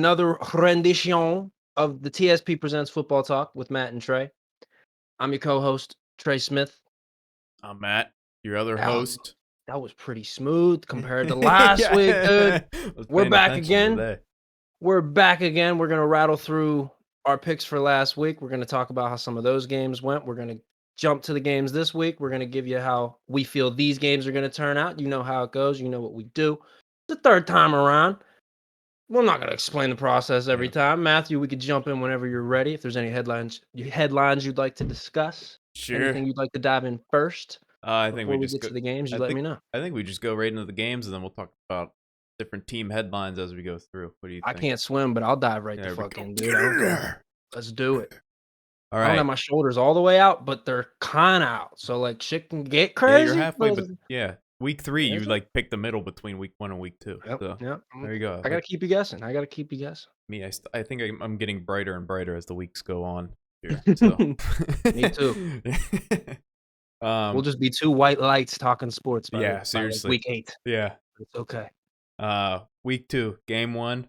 Another rendition of the TSP Presents Football Talk with Matt and Trey. I'm your co-host, Trey Smith. I'm Matt, your other That was, host. that was pretty smooth compared to last week, dude. I was We're paying back attention again. today. We're back again. We're going to rattle through our picks for last week. We're going to talk about how some of those games went. We're going to jump to the games this week. We're going to give you how we feel these games are going to turn out. You know how it goes. You know what we do. It's the third time around. We're not going to explain the process every time. Matthew, we could jump in whenever you're ready. If there's any headlines you'd like to discuss, Sure. anything you'd like to dive in first I think before we just get go. to the games, you I let think me know. I think we just go right into the games, and then we'll talk about different team headlines as we go through. What do you I think? can't swim, but I'll dive right the There we fuck go. in, dude. I don't care. Let's do it. All I don't have right. my shoulders all the way out, but they're kind of out. So, like, shit can get Yeah, crazy. you're halfway, but but yeah, week 3, you Is it? like pick the middle between week 1 and week 2. Yep, So yep. there you go. I got to keep you guessing. Me, I think I'm getting brighter and brighter as the weeks go on here. So Me too. We'll um, just be two white lights talking sports by like seriously. week 8. Yeah. It's okay. Week 2, game 1,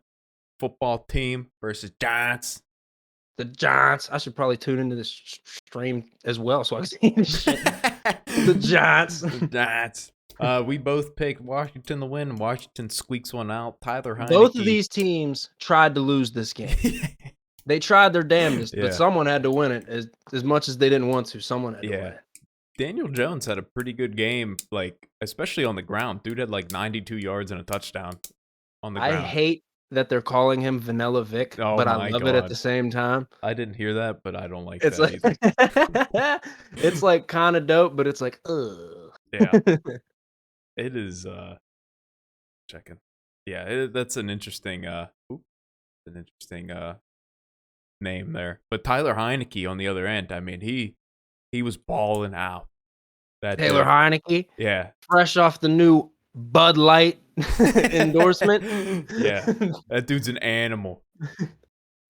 football team versus Giants. The Giants. I should probably tune into this stream as well so I can see this shit. The Giants. The Giants. We both picked Washington to win. Washington squeaks one out. Tyler Heineke. Both of these teams tried to lose this game. They tried their damnedest, Yeah. but someone had to win it. As much as they didn't want to, someone had to win it. Daniel Jones had a pretty good game, like especially on the ground. Dude had like 92 yards and a touchdown on the ground. I hate that they're calling him Vanilla Vic, but I love it at the same time. I didn't hear that, but I don't like It's that either. it's like kind of dope, but it's like, ugh. Yeah. It is checking. Yeah, that's an interesting name there. But Tyler Heineke on the other end, I mean, he was balling out. That Taylor Heineke, yeah, fresh off the new Bud Light endorsement. Yeah, that dude's an animal.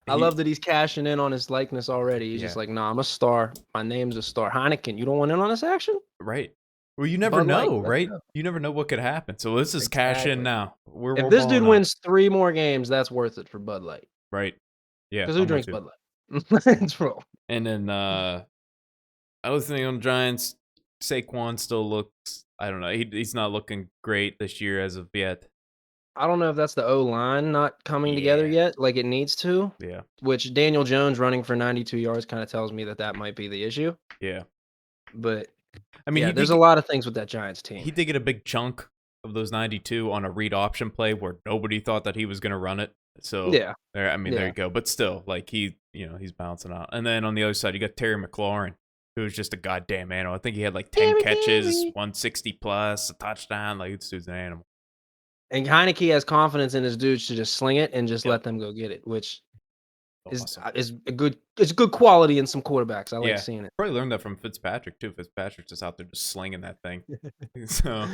I love that he's cashing in on his likeness already. He's just like, nah, I'm a star. My name's a star. Heineken, you don't want in on this action? Right. Well, you never Bud Light, know, let's right? go. You never know what could happen. So let's just cash in now. If this dude wins 3 more games, that's worth it for Bud Light. Right. Yeah. Because who drinks Bud Light? Let's roll. And then I was thinking on the Giants, Saquon still looks, I don't know, he's not looking great this year as of yet. I don't know if that's the O-line not coming together yet, like it needs to. Yeah. Which Daniel Jones running for 92 yards kind of tells me that might be the issue. Yeah. But I mean, there's a lot of things with that Giants team. He did get a big chunk of those 92 on a read option play where nobody thought that he was going to run it. So yeah, there you go. But still, like he's bouncing out. And then on the other side, you got Terry McLaurin, who was just a goddamn animal. I think he had like 10 catches, 160 plus, a touchdown. Like this dude's an animal. And Heineke has confidence in his dudes to just sling it and just let them go get it, which is a good quality in some quarterbacks. I like seeing it. Probably learned that from Fitzpatrick too. Fitzpatrick's just out there just slinging that thing. So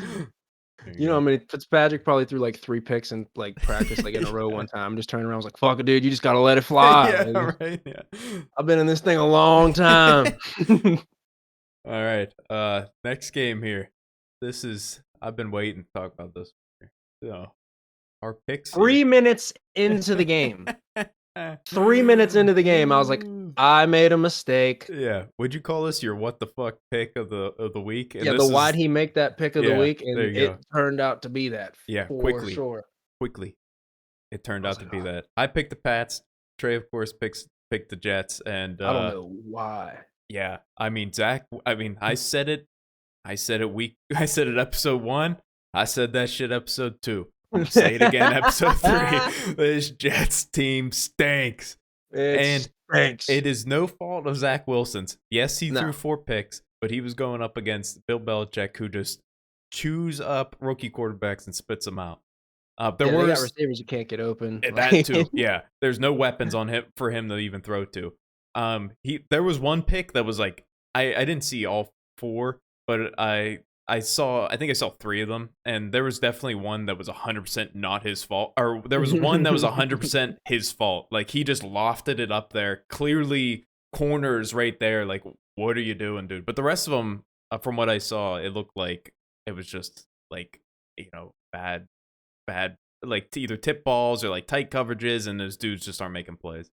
you know, I mean, Fitzpatrick probably threw like 3 picks in like practice, like in a row one time. Just turning around, I was like, "Fuck it, dude, you just gotta let it fly." Right. Yeah. I've been in this thing a long time. All right. Next game here. I've been waiting to talk about this. So our picks. 3 minutes into the game. 3 minutes into the game, I was like, I made a mistake. Yeah. Would you call this your what the fuck pick of the week? And why'd he make that pick of the week? And it turned out to be that. Yeah, for sure. Quickly. It turned out to be that. I picked the Pats. Trey, of course, picked the Jets. And I don't know why. Yeah. I mean, Zach, I said it. I said it episode 1. I said that shit episode 2. I'm gonna say it again, episode 3. This Jets team stinks. It stinks. It is no fault of Zach Wilson's. Yes, he threw 4 picks, but he was going up against Bill Belichick, who just chews up rookie quarterbacks and spits them out. They got receivers you can't get open. That too. Yeah, there's no weapons on him for him to even throw to. There was one pick that was like I didn't see all 4, but I think I saw 3 of them, and there was definitely one that was 100% not his fault, or there was one that was 100% his fault. Like he just lofted it up there, clearly corners right there. Like, what are you doing, dude? But the rest of them, from what I saw, it looked like it was just like bad like either tip balls or like tight coverages, and those dudes just aren't making plays.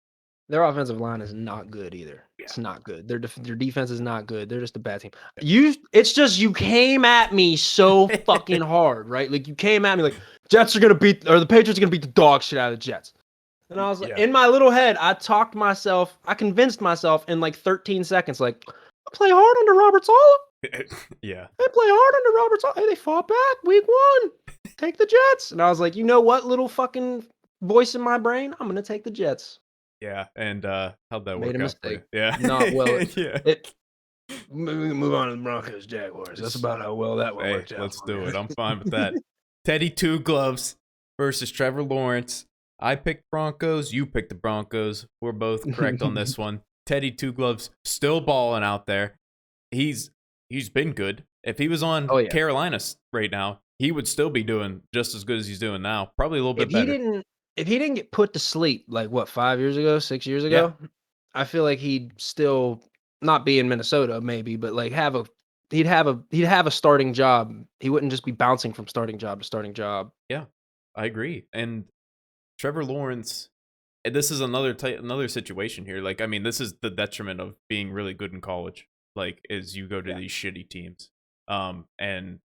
Their offensive line is not good either. Yeah. It's not good. Their defense is not good. They're just a bad team. Yeah. It's just you came at me so fucking hard, right? Like you came at me like Jets are gonna beat or the Patriots are gonna beat the dog shit out of the Jets. And I was like, Yeah. in my little head, I convinced myself in like 13 seconds, like, I play hard under Robert Saleh. Yeah. They play hard under Robert Saleh. Hey, they fought back week 1. Take the Jets. And I was like, you know what, little fucking voice in my brain? I'm gonna take the Jets. Yeah. And how'd that Made work a out for you? mistake. Yeah. Not well. Yeah. Move on to the Broncos Jaguars. That's about how well that one Hey, worked out. let's for do me. it. I'm fine with that. Teddy Two Gloves versus Trevor Lawrence. I picked Broncos. You picked the Broncos. We're both correct on this one. Teddy Two Gloves still balling out there. He's been good. If he was on Oh, yeah. Carolina right now, he would still be doing just as good as he's doing now. Probably a little bit better. If he didn't get put to sleep like what 5 years ago, 6 years ago, I feel like he'd still not be in Minnesota maybe, but like he'd have a starting job. He wouldn't just be bouncing from starting job to starting job. Yeah, I agree. And Trevor Lawrence, and this is another situation here. Like, I mean, this is the detriment of being really good in college. Like, is you go to these shitty teams. And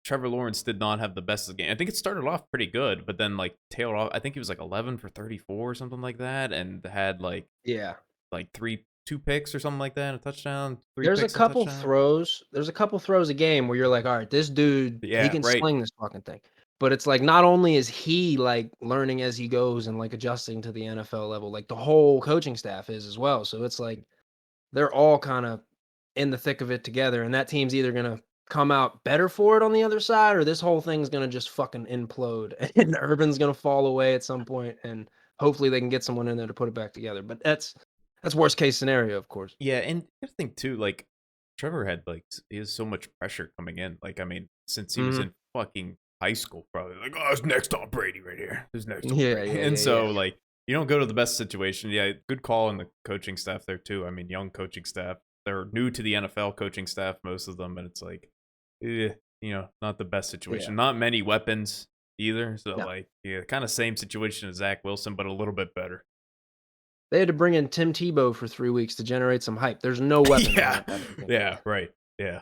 Trevor Lawrence did not have the best of the game. I think it started off pretty good, but then like tailed off. I think he was like 11 for 34 or something like that, and had like two picks or something like that, a touchdown. There's a couple throws. There's a couple throws a game where you're like, all right, this dude, he can sling this fucking thing. But it's like not only is he like learning as he goes and like adjusting to the NFL level, like the whole coaching staff is as well. So it's like they're all kind of in the thick of it together, and that team's either gonna come out better for it on the other side, or this whole thing's gonna just fucking implode, and Urban's gonna fall away at some point, and hopefully they can get someone in there to put it back together. But that's worst case scenario, of course. Yeah, and I think too, like Trevor had like he has so much pressure coming in. Like, I mean, since he was in fucking high school, probably like, oh, it's next Tom Brady right here. It's next Tom Brady. And so like you don't go to the best situation. Yeah, good call on the coaching staff there too. I mean, young coaching staff. They're new to the NFL coaching staff, most of them, and it's like, not the best situation. Not many weapons either. So like, kind of same situation as Zach Wilson, but a little bit better. They had to bring in Tim Tebow for 3 weeks to generate some hype. There's no weapon. Yeah, right. Yeah.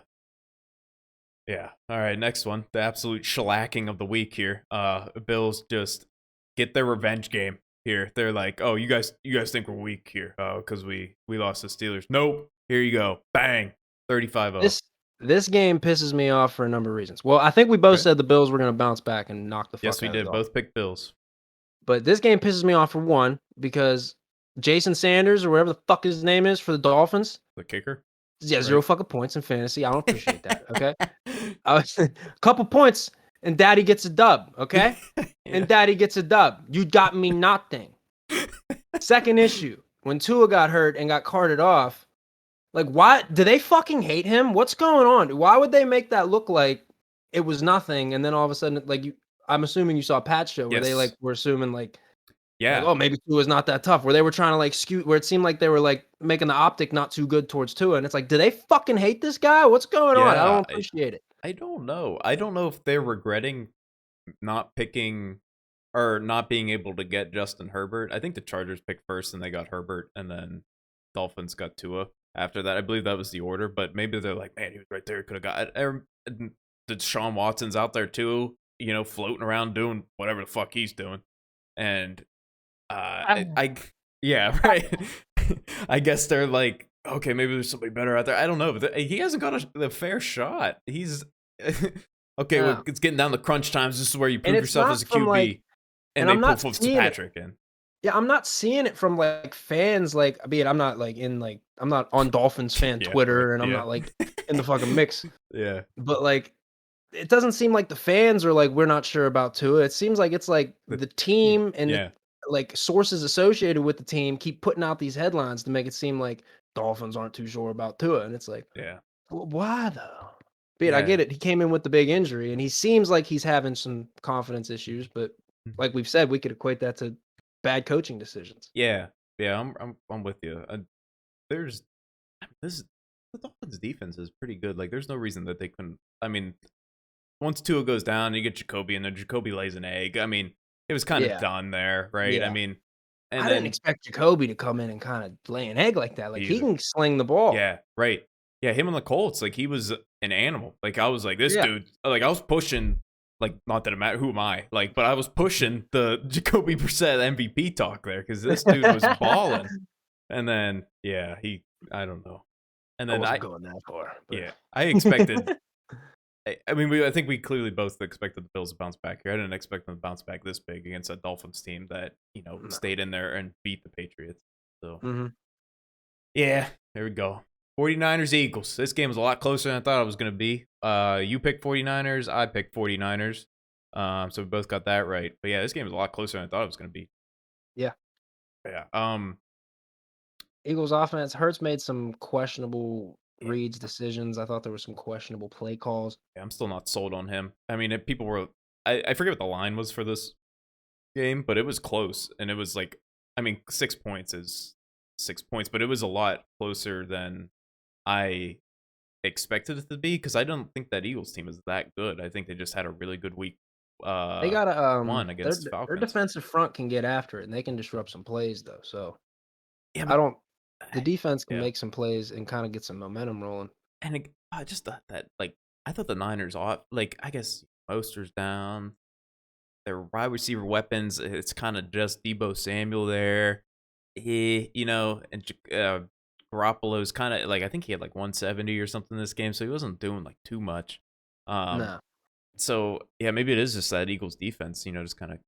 Yeah. All right, next one. The absolute shellacking of the week here. Bills just get their revenge game here. They're like, "Oh, you guys think we're weak here cuz we lost the Steelers." Nope. Here you go. Bang. 35-0. This game pisses me off for a number of reasons. Well, I think we both said the Bills were going to bounce back and knock the fuck out of Yes, we did. Both picked Bills. But this game pisses me off for one because Jason Sanders or whatever the fuck his name is for the Dolphins. The kicker? Yeah, 0 fucking points in fantasy. I don't appreciate that, okay? A couple points and daddy gets a dub, okay? And daddy gets a dub. You got me nothing. Second issue, when Tua got hurt and got carted off, like, why do they fucking hate him? What's going on? Why would they make that look like it was nothing? And then all of a sudden, like, I'm assuming you saw Pat's show where they like were assuming like, oh, maybe Tua's not that tough. Where they were trying to like skew, where it seemed like they were like making the optic not too good towards Tua, and it's like, do they fucking hate this guy? What's going on? I don't appreciate it. I don't know. I don't know if they're regretting not picking or not being able to get Justin Herbert. I think the Chargers picked first and they got Herbert, and then Dolphins got Tua after that. I believe that was the order, but maybe they're like, man, he was right there. Could have got Deshaun Watson's out there too, floating around doing whatever the fuck he's doing. And right. I guess they're like, okay, maybe there's somebody better out there. I don't know, but he hasn't got a fair shot. He's okay. Well, it's getting down to crunch times. This is where you prove yourself as a QB, like, and they pull Fitzpatrick in. Yeah, I'm not seeing it from like fans. Like, I'm not like I'm not on Dolphins fan Twitter, and I'm not like in the fucking mix. Yeah, but like, it doesn't seem like the fans are like, we're not sure about Tua. It seems like it's like the team and like sources associated with the team keep putting out these headlines to make it seem like Dolphins aren't too sure about Tua, and it's like, well, why though? I get it. He came in with the big injury, and he seems like he's having some confidence issues. But like we've said, we could equate that to bad coaching decisions. Yeah. I'm with you. The Dolphins' defense is pretty good. Like, there's no reason that they couldn't. I mean, once Tua goes down, you get Jacoby, and then Jacoby lays an egg. I mean, it was kind of Yeah, done there, right? I yeah. mean, and I didn't then expect Jacoby to come in and kinda lay an egg like that, like, he either. can sling the ball. Yeah, right. Yeah, him on the Colts, like he was an animal. Like I was like, this Yeah. dude, like I was pushing, like not that it matter who am I, like, but I was pushing the Jacoby Brissett MVP talk there because this dude was balling. And then yeah, I don't know. And I then wasn't going that far, but yeah, I expected. I mean, I think we clearly both expected the Bills to bounce back here. I didn't expect them to bounce back this big against a Dolphins team that no. stayed in there and beat the Patriots. So Mhm. yeah, there we go. 49ers Eagles. This game was a lot closer than I thought it was going to be. You picked 49ers, I picked 49ers. So we both got that right. But yeah, this game was a lot closer than I thought it was going to be. Yeah. Yeah. Eagles offense, Hurts made some questionable Yeah, reads, decisions. I thought there were some questionable play calls. I'm still not sold on him. I mean, if people were I forget what the line was for this game, but it was close and it was like I mean, 6 points is 6 points, but it was a lot closer than I expected it to be because I don't think that Eagles team is that good. I think they just had a really good week They gotta, one their against their Falcons. defensive front can get after it, and they can disrupt some plays, though, so Yeah, I but don't the defense can yeah, make some plays and kinda get some momentum rolling. and I just thought that like I thought the Niners off like I guess Moster's down, their wide receiver weapons. It's kind of just Debo Samuel there, and Garoppolo's kind of like I think he had like 170 or something this game, so he wasn't doing like too much. Um, No. so yeah, maybe it is just that Eagles defense, just kind of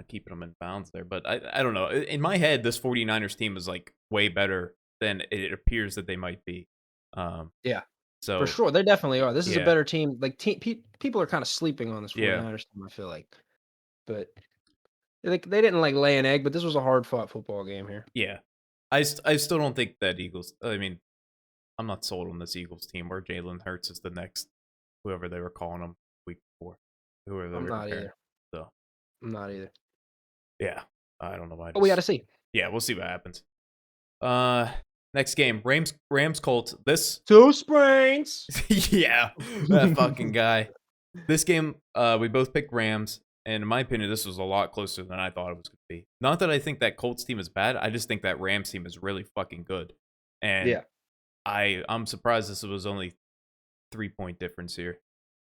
keeping them in bounds there. But I don't know. In my head, this 49ers team is like way better than it appears that they might be. Um, Yeah. For so sure, they definitely are. This is a yeah, better team. Like, people are kinda sleeping on this yeah, 49ers team, I feel like. But, like, they didn't, like, lay an egg, but this was a hard-fought football game here. yeah. I still don't think that Eagles. I mean, I'm not sold on this Eagles team where Jalen Hurts is the next whoever they were calling him week before, whoever they I'm were not comparing. either. So I'm not either. yeah, I don't know why. But we gotta see. Yeah, we'll see what happens. Uh, next game, Rams Colts. This 2 sprains. yeah, that fucking guy. This game, we both picked Rams, and in my opinion, this was a lot closer than I thought it was going to be. Not that I think that Colts team is bad, I just think that Rams team is really fucking good, and Yeah. I'm surprised this was only 3-point difference here.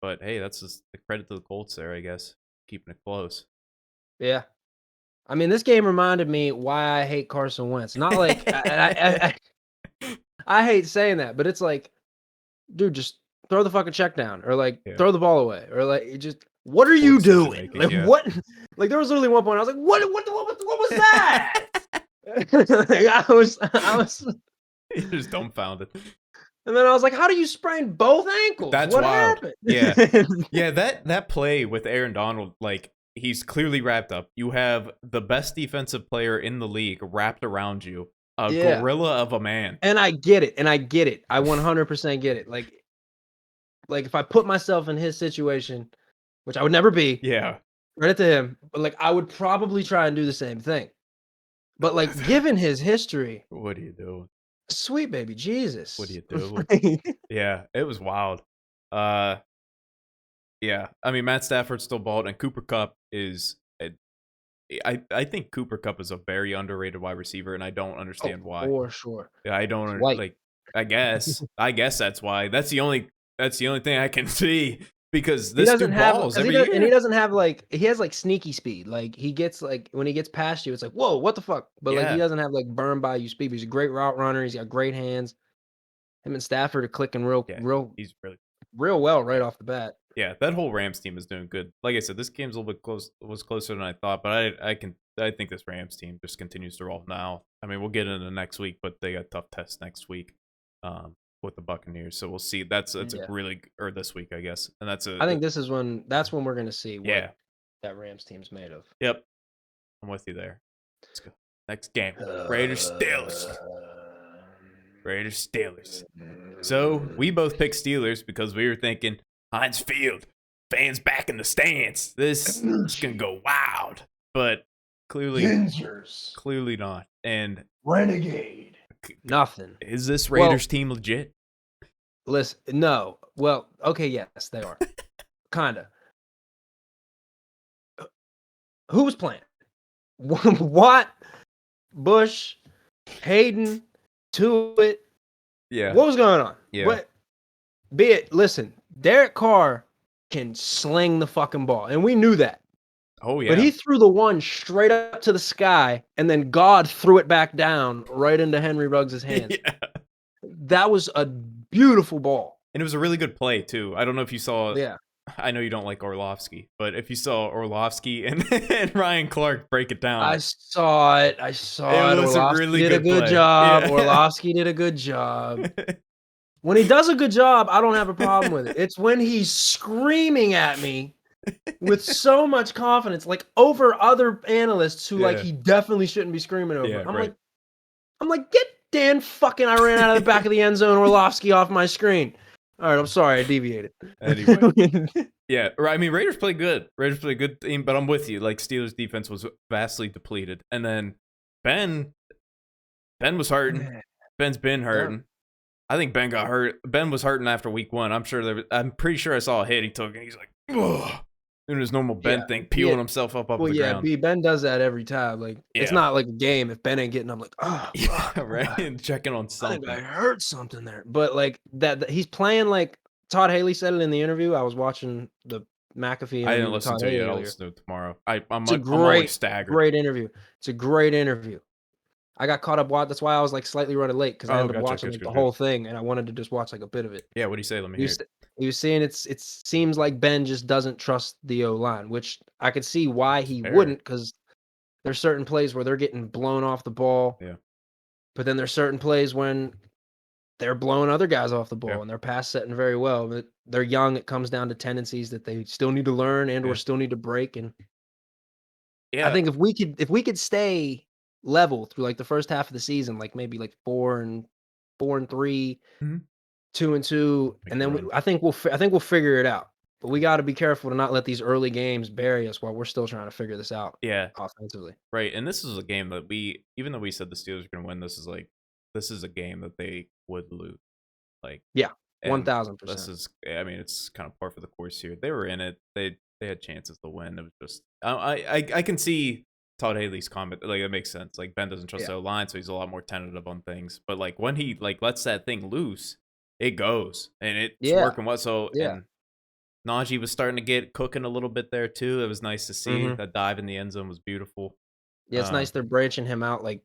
But hey, that's just the credit to the Colts there, I guess, keeping it close. Yeah. I mean, this game reminded me why I hate Carson Wentz. Not like I hate saying that, but it's like, dude, just throw the fucking check down or, like, Yeah, throw the ball away or, like, it just what are poor you decision doing? making. Like, Yeah, what? Like, there was literally one point I was like, "What was that?" Like, I was you're just dumbfounded. and then I was like, "How do you sprain both ankles? That's What wild. happened?" Yeah. Yeah, that play with Aaron Donald, like he's clearly wrapped up. You have the best defensive player in the league wrapped around you, a Yeah, gorilla of a man. and I get it, and I get it. I 100% get it. Like, if I put myself in his situation, which I would never be, Yeah. credit to him, but, like, I would probably try and do the same thing. But, like, given his history, What are you doing? sweet baby What are Jesus. you doing? Yeah, it was wild. Uh, yeah. I mean, Matt Stafford still balled, and Cooper Cup is. I think Cooper Cup is a very underrated wide receiver, and I don't Oh, understand why. for sure. Yeah, I He's don't white. like. I guess that's why. That's the only thing I can see because He this doesn't dude have balls 'cause he every does and he year. doesn't have, like he has, like, sneaky speed, like, he gets, like when he gets past you, it's like, "Whoa, what the fuck?" But, like, he Yeah, doesn't have, like, burn by you speed, but he's a great route runner, he's got great hands. Him and Stafford are clicking real yeah, real he's really real well right yeah. off the bat. Yeah, that whole Rams team is doing good. Like I said, this game's a little bit was closer than I thought, but I think this Rams team just continues to roll now. I mean, we'll get into next week, but they got tough tests next week, with the Buccaneers. So we'll see. That's a Yeah. really or this week, I guess, and I think that's when we're gonna see what yeah, that Rams team's made of. yep. I'm with you there. Let's go. Next game, Raiders Steelers. Uh, Raiders Steelers. So we both picked Steelers because we were thinking Heinz Field, fans back in the stands. This is gonna go wild, but clearly, Gingers. clearly not. And Renegade. Nothing. is this Well, Raiders team legit? listen, no. Well, okay, yes, they are. Kinda. Who was playing? Watt, Bush, Hayden, Tuitt. Yeah. What was going on? Yeah. Listen, Derek Carr can sling the fucking ball, and we knew that. Oh But yeah. he threw the one straight up to the sky, and then God threw it back down right into Henry Ruggs' hands. Yeah. That was a beautiful ball. And it was a really good play too. I don't know if you saw. Yeah. I know you don't like Orlovsky, but if you saw Orlovsky and, and Ryan Clark break it down, I saw it. it was a Orlovsky really did a good good play. job. Yeah. Orlovsky did a good job. When he does a good job, I don't have a problem with it. It's when he's screaming at me with so much confidence, like over other analysts who like Yeah. he definitely shouldn't be screaming over. Yeah, right. I'm like, get Dan fucking I ran out of the back of the end zone, Orlovsky off my screen. All right, I'm sorry, I deviated. Anyway. Yeah, I mean, Raiders played good. Raiders played a good team, but I'm with you. Like, Steelers' defense was vastly depleted. And then Ben was hurting. Ben's been hurting. I think Ben got hurt. Ben was hurting after week 1. I'm pretty sure I saw a hit he took, and he's like, ugh. Doing his normal Ben thing, peeling himself up the ground. Ben does that every time. Like, it's not like a game. If Ben ain't getting, I'm like, oh, yeah, right. And checking on something. I think I heard something there. But like that he's playing like Todd Haley said it in the interview. I was watching the McAfee interview. I didn't listen to it yet. I'll listen to it tomorrow. I'm always staggered. Great interview. It's a great interview. I got caught up watching. That's why I was like slightly running late because I ended up watching the whole thing, and I wanted to just watch like a bit of it. Yeah, what do you say? Let me hear. He was saying it seems like Ben just doesn't trust the O-line, which I could see why he wouldn't, because there's certain plays where they're getting blown off the ball. Yeah. But then there's certain plays when they're blowing other guys off the ball and they're pass setting very well. But they're young. It comes down to tendencies that they still need to learn and or still need to break. And I think if we could stay level through like the first half of the season, like maybe like 4-3, 2-2, and then I think we'll figure it out. But we got to be careful to not let these early games bury us while we're still trying to figure this out. Yeah, offensively. Right, and this is a game that even though we said the Steelers are going to win, this is a game that they would lose. Like 1,000%. This is, I mean, it's kind of par for the course here. They were in it. They had chances to win. It was just I can see Todd Haley's comment. Like, it makes sense. Like, Ben doesn't trust the line, so he's a lot more tentative on things. But like when he lets that thing loose, it goes and it's working well. So and Najee was starting to get cooking a little bit there too. It was nice to see. That dive in the end zone was beautiful. Yeah, it's nice they're branching him out, like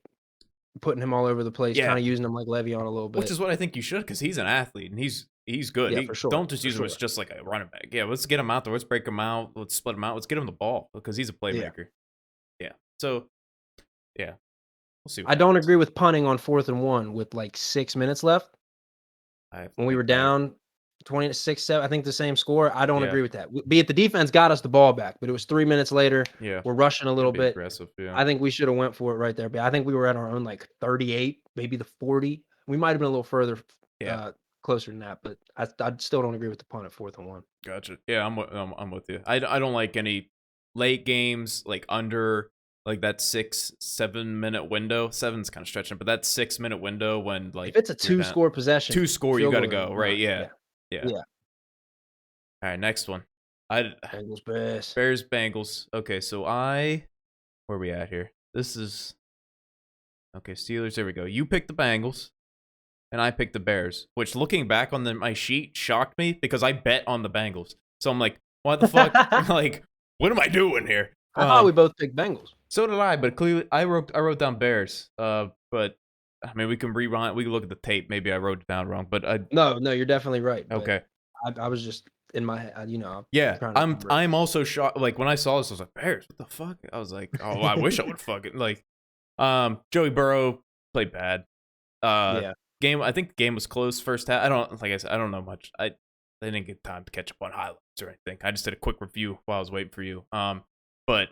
putting him all over the place, kind of using him like Le'Veon a little bit. Which is what I think you should, because he's an athlete and he's good. Yeah, for sure. Don't just use him as just like a running back. Yeah, let's get him out there. Let's break him out. Let's split him out. Let's get him the ball because he's a playmaker. Yeah. So, yeah. We'll see. I don't agree with punting on 4th and 1 with like 6 minutes left. When we were down 26-7, I think the same score. I don't agree with that. Be it the defense got us the ball back, but it was 3 minutes later. Yeah. We're rushing a little bit. Aggressive, I think we should have went for it right there. But I think we were at our own like 38, maybe the 40. We might have been a little further closer than that, but I still don't agree with the punt at 4th and 1. Gotcha. Yeah, I'm with you. I don't like any late games like under like that 6-7 minute window. 7's kind of stretching, but that 6 minute window when like if it's a 2-score possession, 2-score, you got to go, right? Yeah. All right, next one. Bengals Bears Bengals. Okay, so where are we at here? This is okay. Steelers. There we go. You picked the Bengals, and I picked the Bears. Which, looking back on my sheet, shocked me because I bet on the Bengals. So I'm like, what the fuck? Like, what am I doing here? I thought we both picked Bengals. So did I, but clearly I wrote down Bears. But I mean, we can rewind. We can look at the tape. Maybe I wrote it down wrong, but no, you're definitely right. Okay. I was just in my head, Yeah, I'm also shocked. Like when I saw this, I was like, Bears, what the fuck? I was like, oh, I wish I would fucking like. Joey Burrow played bad. Game. I think the game was close first half. I don't know much. I didn't get time to catch up on highlights or anything. I just did a quick review while I was waiting for you. But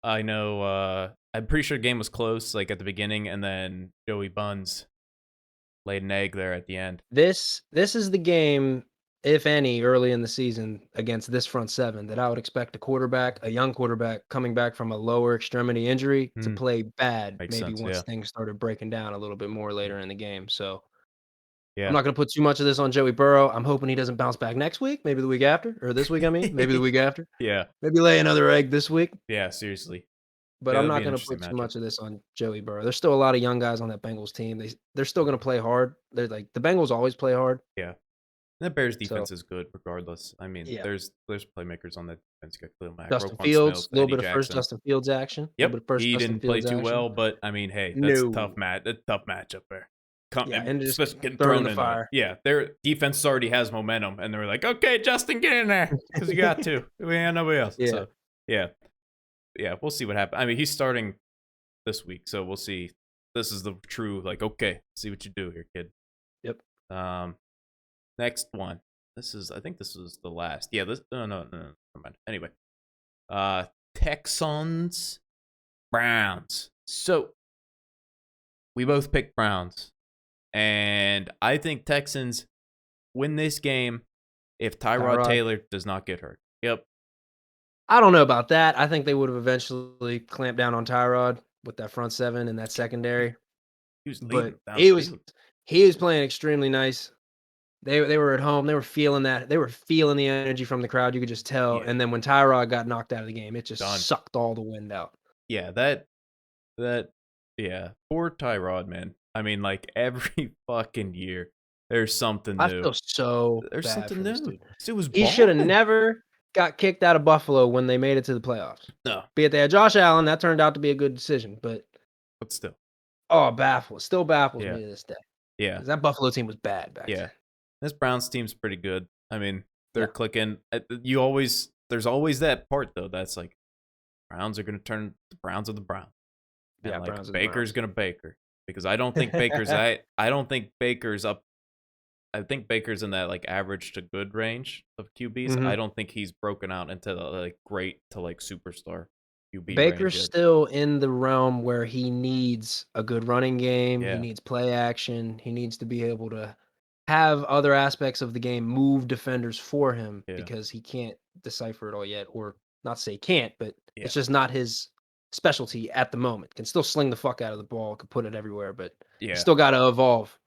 I know. I'm pretty sure the game was close, like at the beginning, and then Joey Buns laid an egg there at the end. This is the game, if any, early in the season against this front seven that I would expect a young quarterback coming back from a lower extremity injury to play bad. Makes maybe sense, once things started breaking down a little bit more later in the game. So yeah, I'm not going to put too much of this on Joey Burrow. I'm hoping he doesn't bounce back next week, maybe the week after, or this week. I mean, maybe the week after. Yeah, maybe lay another egg this week. Yeah, seriously. but Yeah, I'm that'll be not an gonna put interesting too matchup. much of this on Joey Burrow. There's still a lot of young guys on that Bengals team. They're still gonna play hard. They're like the Bengals always play hard. Yeah. That Bears So defense is good regardless. I mean, yeah, there's playmakers on that defense. You got Khalil Mack, Justin Roquan Fields, Smith, a little Eddie bit of first Jackson. Justin Fields action. A little Yep, bit of first he Justin didn't play Fields too action. well, but I mean, hey, that's No. a tough matchup there. Yeah, and just Especially getting thrown in thrown the in the fire. yeah. Their defense already has momentum, and they're like, okay, Justin, get in there because you got to. We ain't nobody else. Yeah. So yeah, yeah, we'll see what happens. I mean, he's starting this week, so we'll see. This is the true like, okay, see what you do here, kid. Yep. Next one. I think this is the last. Yeah, this no, never mind. Anyway. Texans, Browns. So we both picked Browns. And I think Texans win this game if Tyrod Taylor does not get hurt. Yep. I don't know about that. I think they would have eventually clamped down on Tyrod with that front seven and that secondary. He was leading But downfield. he was playing extremely nice. They were at home. They were feeling that. They were feeling the energy from the crowd. You could just tell. Yeah. And then when Tyrod got knocked out of the game, it just Done. sucked all the wind out. Yeah, yeah. Poor Tyrod, man. I mean, like every fucking year, there's something new. I feel so There's bad something for this new. dude. This dude was He should have balling. never got kicked out of Buffalo when they made it to the playoffs. No, Be it they had Josh Allen, that turned out to be a good decision. But still. still baffles Yeah. me to this day. Yeah. Because that Buffalo team was bad back Yeah. then. This Browns team's pretty good. I mean, they're clicking. There's always that part though. That's like, Browns are gonna turn the Browns of the Browns. And Yeah, like Browns are the Baker's Browns. gonna Baker because I don't think Baker's I don't think Baker's up. I think Baker's in that like average to good range of QBs. Mhm. I don't think he's broken out into the like great to like superstar QB Baker's range yet. still in the realm where he needs a good running game. He Yeah. needs play action. He needs to be able to have other aspects of the game move defenders for him Yeah. because he can't decipher it all yet. Or not to say he can't, but Yeah. it's just not his specialty at the moment. Can still sling the fuck out of the ball, can put it everywhere, but Yeah. he's still got to evolve.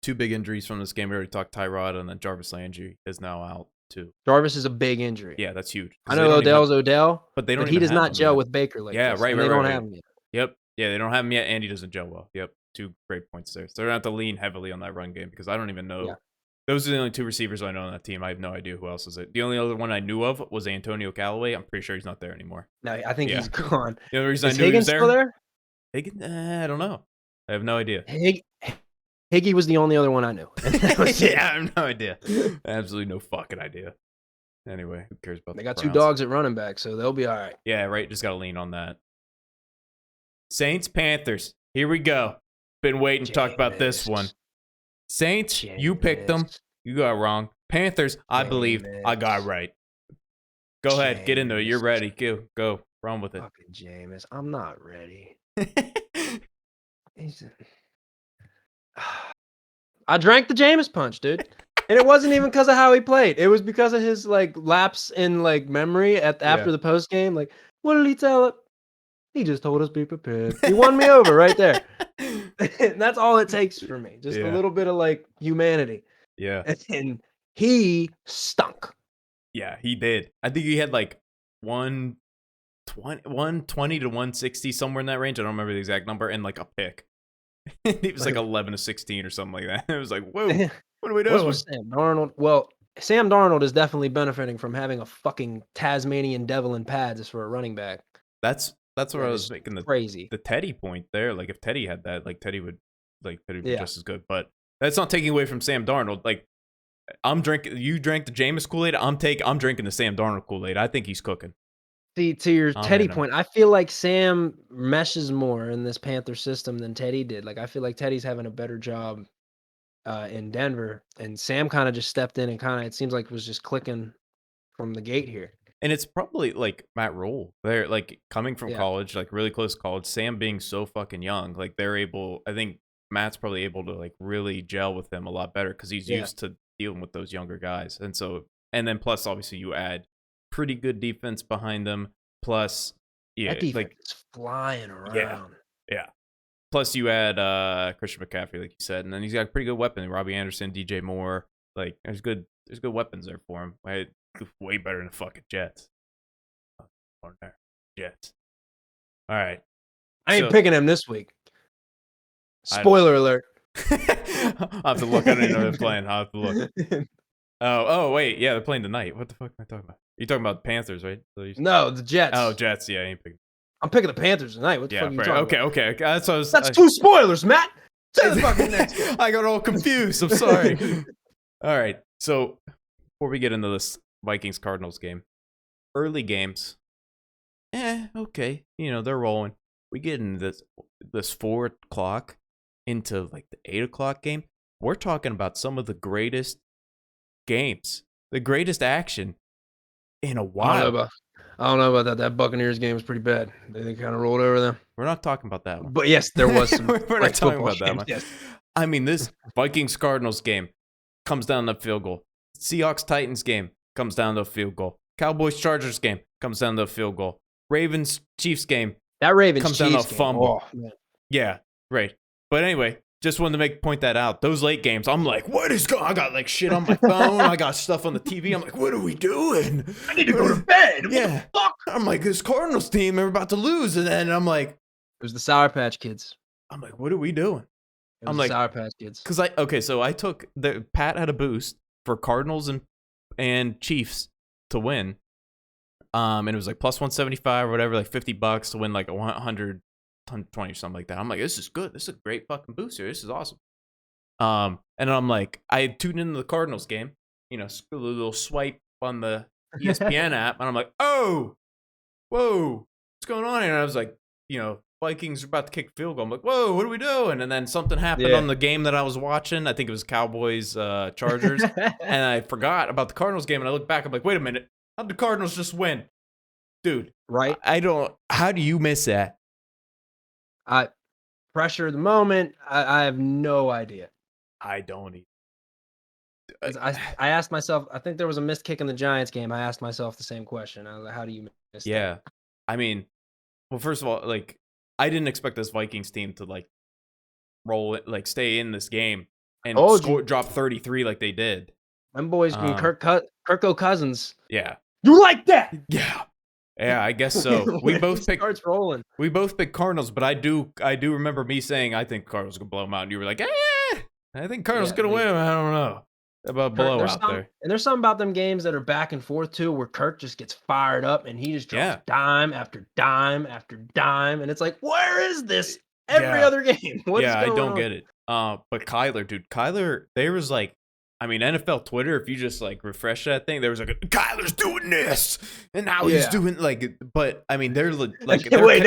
Two big injuries from this game. We already talked Tyrod, and then Jarvis Landry is now out too. Jarvis is a big injury. Yeah, that's huge. I know Odell's Odell, but they don't but he even does have not him gel yet. with Baker like Yeah, this. right, And right, they don't right. have him yet. Yep. Yeah, they don't have him yet, and he doesn't gel well. Yep. Two great points there. So they're going to have to lean heavily on that run game because I don't even know. Yeah. Those are the only two receivers I know on that team. I have no idea who else is it. The only other one I knew of was Antonio Callaway. I'm pretty sure he's not there anymore. No, I think he's gone. The only reason Is I knew Higgins he was still there? Higgins? I don't know. I have no idea. Higgy was the only other one I knew. That was it. Yeah, I have no idea. Absolutely no fucking idea. Anyway, who cares about They the got two Browns? dogs at running back, so they'll be all right. Yeah, right. Just got to lean on that. Saints, Panthers. Here we go. Been waiting to talk about this one. Saints, you picked them. You got it wrong. Panthers, I believe I got it right. Go ahead. Get into it. You're ready. Go. Run with it. Fucking Jameis. I'm not ready. I drank the Jameis punch, dude. And it wasn't even because of how he played. It was because of his like lapse in like memory after the post game. Like, what did he tell it? He just told us be prepared. He won me over right there. And that's all it takes for me. Just a little bit of like humanity. Yeah. And he stunk. Yeah, he did. I think he had like 120 to 160, somewhere in that range. I don't remember the exact number, and like a pick. He was like 11 to 16 or something like that. It was like, whoa, what are we doing? What's with Sam Darnold? Well, Sam Darnold is definitely benefiting from having a fucking Tasmanian devil in pads as for a running back. That's where I was making the Teddy point there. Like if Teddy had that, like Teddy would be just as good. But that's not taking away from Sam Darnold. Like you drank the Jameis Kool-Aid. I'm drinking the Sam Darnold Kool-Aid. I think he's cooking. See, to your Teddy point, I feel like Sam meshes more in this Panther system than Teddy did. Like I feel like Teddy's having a better job in Denver, and Sam kind of just stepped in and it seems like was just clicking from the gate here. And it's probably like Matt Rule. They're like coming from college, like really close to college. Sam being so fucking young, like I think Matt's probably able to like really gel with them a lot better because he's used to dealing with those younger guys. And then plus obviously you add pretty good defense behind them. Plus, that defense is flying around. Yeah. Plus you add Christian McCaffrey, like you said, and then he's got a pretty good weapon. Robbie Anderson, DJ Moore. Like there's good weapons there for him. Way better than the fucking Jets. Jets. All right. I ain't So picking him this week. I Spoiler alert. I'll have to look. I don't even know they're playing. I'll have to look. Oh, wait. Yeah, they're playing tonight. What the fuck am I talking about? You're talking about the Panthers, right? No, the Jets. Oh, Jets. Yeah, I ain't picking. I'm picking the Panthers tonight. What the Yeah, fuck are you right. talking about? Okay. That's what I was. That's two spoilers, Matt. Say the fucking next game. I got all confused. I'm sorry. All right. So before we get into this Vikings Cardinals game, early games, okay. You know, they're rolling. We get into this 4 o'clock into like the 8 o'clock game. We're talking about some of the greatest games, the greatest action in a while. I don't know about that. That Buccaneers game was pretty bad. They kind of rolled over them. We're not talking about that one. But yes, there was some. We're not talking about that one. Yes. I mean, this Vikings Cardinals game comes down to a field goal. Seahawks Titans game comes down to a field goal. Cowboys Chargers game comes down to a field goal. Ravens Chiefs game That Ravens comes Chiefs down to a fumble. Oh, man. Yeah, right. But anyway, just wanted to point that out. Those late games, I'm like, what is going on? I got like shit on my phone. I got stuff on the TV. I'm like, what are we doing? I need to go to bed. Yeah. What the fuck? I'm like, this Cardinals team, they're about to lose. And then I'm like, It was the Sour Patch Kids. what are we doing? It was I'm the like, Sour Patch Kids. So I took Pat had a boost for Cardinals and Chiefs to win. And it was like plus 175 or whatever, like $50 to win like 100, 120 or something like that. I'm like, this is good. This is a great fucking boost here. This is awesome. And I'm like, I tuned into the Cardinals game, you know, a little swipe on the ESPN app, and I'm like, oh, whoa, what's going on here? And I was like, you know, Vikings are about to kick a field goal. I'm like, whoa, what are we doing? And then something happened on the game that I was watching. I think it was Cowboys Chargers, and I forgot about the Cardinals game. And I look back, I'm like, wait a minute, how'd the Cardinals just win, dude? Right? I don't. How do you miss that? Pressure of the moment. I have no idea. I don't either. I asked myself, I think there was a missed kick in the Giants game. I asked myself the same question. I was like, how do you miss that? Yeah. I mean, well, first of all, like, I didn't expect this Vikings team to, like, roll it, like, stay in this game and drop 33 like they did. Them boys can Kirko Cousins. Yeah. You like that? Yeah. Yeah, I guess so. We both picked starts rolling. We both picked Cardinals, but I do remember me saying I think Cardinals gonna blow them out, and you were like, I think Cardinals gonna win. I don't know about blowout there. And there's something about them games that are back and forth too, where Kirk just gets fired up and he just drops dime after dime after dime, and it's like, where is this every other game? What's going on? I don't get it. But Kyler, there was like, I mean, NFL Twitter, if you just like refresh that thing, there was like, Kyler's doing this, and now he's doing like, but I mean, they're like, wait.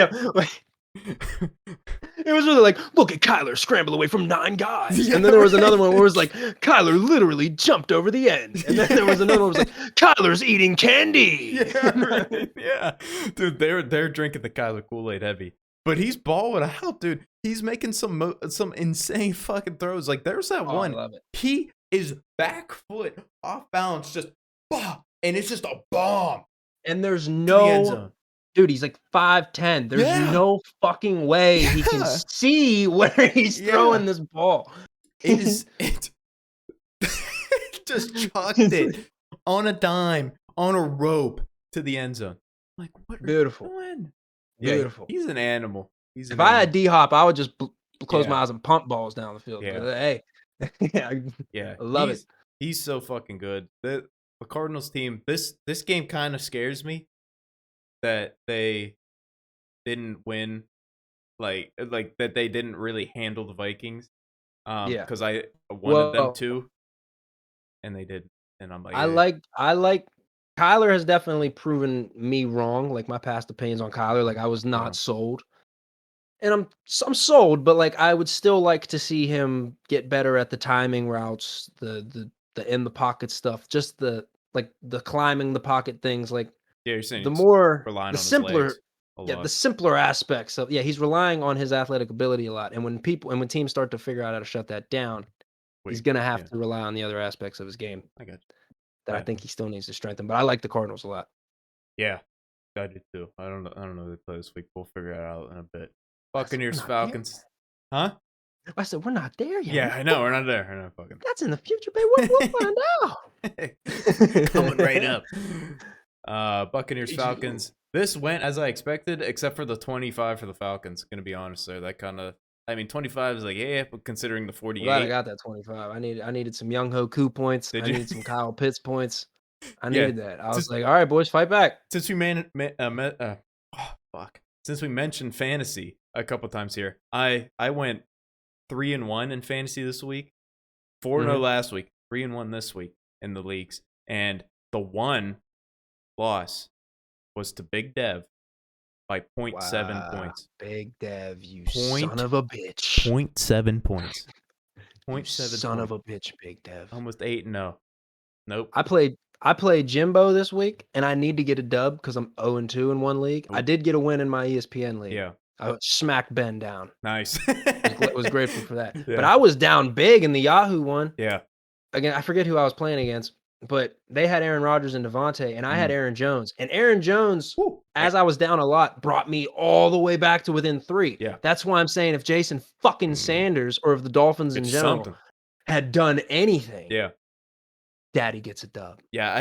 It was really like, look at Kyler scramble away from 9 guys. And then there was another one where it was like, Kyler literally jumped over the end. And then there was another one where it was like, Kyler's eating candy. Yeah, right. Yeah. Dude, they're drinking the Kyler Kool-Aid heavy. But he's balling out, dude. He's making some insane fucking throws. Like, there's that one. I love it. He is back foot off balance, just and it's just a bomb. And there's no, dude, he's like 5'10". There's no fucking way he can see where he's throwing this ball. It just chucked it on a dime, on a rope to the end zone. Like, what? Beautiful. Are you doing? Beautiful. Yeah, he's an animal. If I had D-Hop, I would just close my eyes and pump balls down the field. Yeah. But, hey, I love it. He's so fucking good. The Cardinals team, this game kind of scares me that they didn't win, like that they didn't really handle the Vikings. Because I wanted them to, and they didn't. And I'm like, I like Kyler has definitely proven me wrong. Like, my past opinions on Kyler, like, I was not sold. And I'm sold, but like, I would still like to see him get better at the timing routes, the in the pocket stuff, just the climbing the pocket things. Like, you're saying the simpler aspects of he's relying on his athletic ability a lot. And when teams start to figure out how to shut that down, he's gonna have to rely on the other aspects of his game. I got you. That I think he still needs to strengthen. But I like the Cardinals a lot. Yeah, I do too. I don't know who they play this week. We'll figure it out in a bit. Buccaneers, Falcons. Huh? I said, we're not there yet. Yeah, I know. We're not there. We're not fucking. That's in the future, babe. We'll find out. Coming right up. Buccaneers, Falcons. This went as I expected, except for the 25 for the Falcons. Gonna be honest there. That kind of, I mean, 25 is like, yeah, but considering the I'm glad I 48, got that 25. I needed some Young Hoku points. did I you? needed some Kyle Pitts points. I Yeah. needed that. I was Just like, all right, boys, fight back. since we oh, fuck. Since we mentioned fantasy a couple times here, I went 3-1 in fantasy this week, 4-0 Mhm. last week, 3-1 this week in the leagues, and the one loss was to Big Dev by point 0.7 Wow. points. Big Dev, you son Point of a bitch. point 0.7 points. You Point 0.7 son of points. a bitch, Big Dev. Almost 8-0. Nope. I played Jimbo this week, and I need to get a dub because I'm 0-2 in one league. I Nope. did get a win in my ESPN league. Yeah. I smacked Ben down. Nice. Was grateful for that. But Yeah. I was down big in the Yahoo one. Yeah. Again, I forget who I was playing against, but they had Aaron Rodgers and Devontae, and I had Mm. Aaron Jones. And Aaron Jones, Woo. as I was down a lot, brought me all the way back to within 3. Yeah. That's why I'm saying if Jason fucking Sanders or if the Dolphins in It's general something. had done anything, Yeah. Daddy gets a dub. Yeah.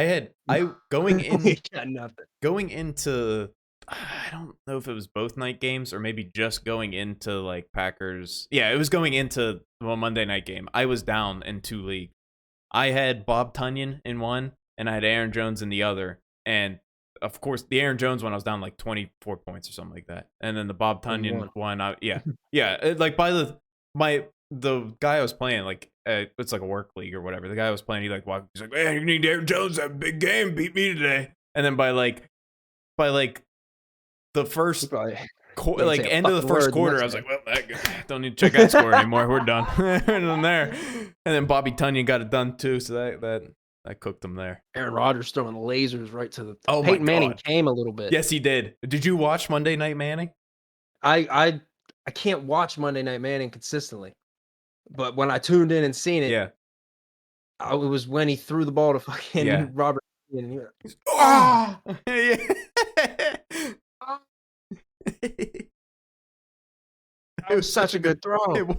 I going We in got nothing. going into, I don't know if it was both night games or maybe just going into like Packers. Yeah, it was going into the Monday night game. I was down in 2 leagues. I had Bob Tunyon in one, and I had Aaron Jones in the other. And of course, the Aaron Jones one, I was down like 24 points or something like that. And then the Bob And you Tunyon won. one, like by the guy I was playing, like it's like a work league or whatever. The guy I was playing, he like walked, he's like, man, you need Aaron Jones to have a big game, beat me today. And then by the first Probably like end of the first quarter, I was like, well, I don't need to check that score anymore. We're done. And then there, and then Bobby Tunyon got it done too. So that cooked him there. Aaron Rodgers throwing lasers right to the Oh my Peyton Manning God. came a little bit. Yes, he did. Did you watch Monday Night Manning? I can't watch Monday Night Manning consistently, but when I tuned in and seen it, Yeah. it was when he threw the ball to fucking Yeah. Robert. And he went, Oh! Yeah. "Ah!" It That was such a good throw. It was.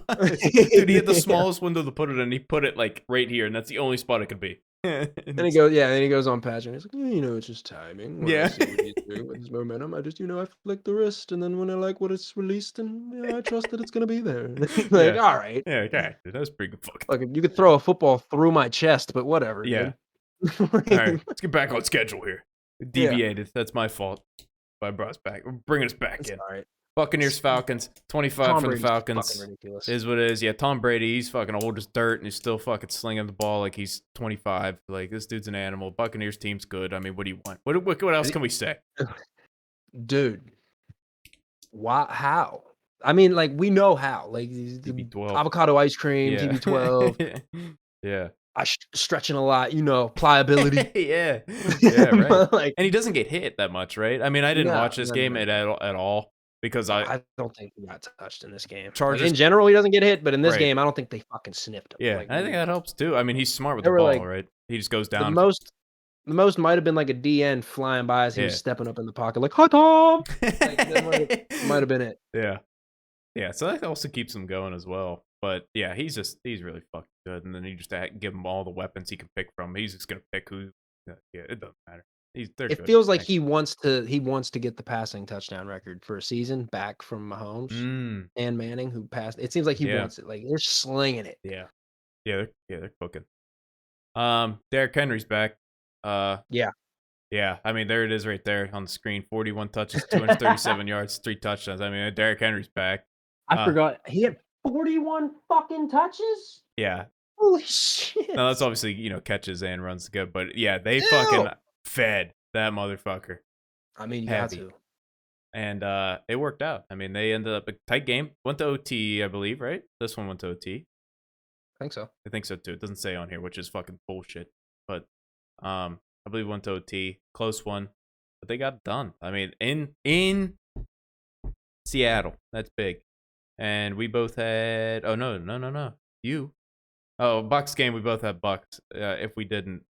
Dude, he had the smallest window to put it in. He put it like right here, and that's the only spot it could be. And he goes, yeah, and then he goes on patch, and he's like, it's just timing. When Yeah. I see what he's doing with his momentum, I just, I flick the wrist, and then when I like what it's released, and I trust that it's gonna be there. Like, Yeah. all right, Yeah, okay. Dude, that was pretty good fucking. look, you could throw a football through my chest, but whatever, Yeah. dude. All right, let's get back on schedule here. Yeah. Deviated. That's my fault. I brought us back. We're bringing us back It's in. all right. Buccaneers, Falcons. 25 Tom for the Brady's Falcons. fucking ridiculous. Is what it is. Yeah, Tom Brady, he's fucking old as dirt, and he's still fucking slinging the ball like he's 25. Like, this dude's an animal. Buccaneers team's good. I mean, what do you want? What else can we say? Dude, why? How? I mean, like, we know how. Like, the TB12. avocado ice cream, Yeah. TB12. Yeah. Stretching a lot, pliability. Yeah. Yeah, right. Like, And he doesn't get hit that much, right? I mean, I didn't watch this game no. at all because I don't think he got touched in this game. Like, Chargers. in general, he doesn't get hit, but in this Right. game, I don't think they fucking sniffed him. Yeah, Like, I think that helps too. I mean, he's smart with They the were ball, like- right? He just goes the down. most might have been like a DN flying by as he was Yeah. stepping up in the pocket, like, hi, Tom. That might have been it. Yeah. Yeah, so that also keeps him going as well. But yeah, he's really fucking good. And then you just give him all the weapons he can pick from. He's just gonna pick who. Yeah, it doesn't matter. They're It good. feels like he wants to get the passing touchdown record for a season back from Mahomes and Manning, who passed. It seems like he wants it. Like, they're slinging it. Yeah. They're cooking. Derrick Henry's back. Yeah. Yeah, I mean, there it is right there on the screen. 41 touches, 237 yards, 3 touchdowns. I mean, Derrick Henry's back. I forgot he had 41 fucking touches. Yeah. Holy shit! Now that's obviously catches and runs good, but yeah, they fucking fed that motherfucker. I mean, you Heavy. got to. And it worked out. I mean, they ended up a tight game. Went to OT, I believe, right? This one went to OT. I think so. I think so too. It doesn't say on here, which is fucking bullshit. But I believe it went to OT. Close one. But they got it done. I mean, in Seattle. That's big. And we both had no. You. Oh, Bucks game, we both had Bucks. If we didn't,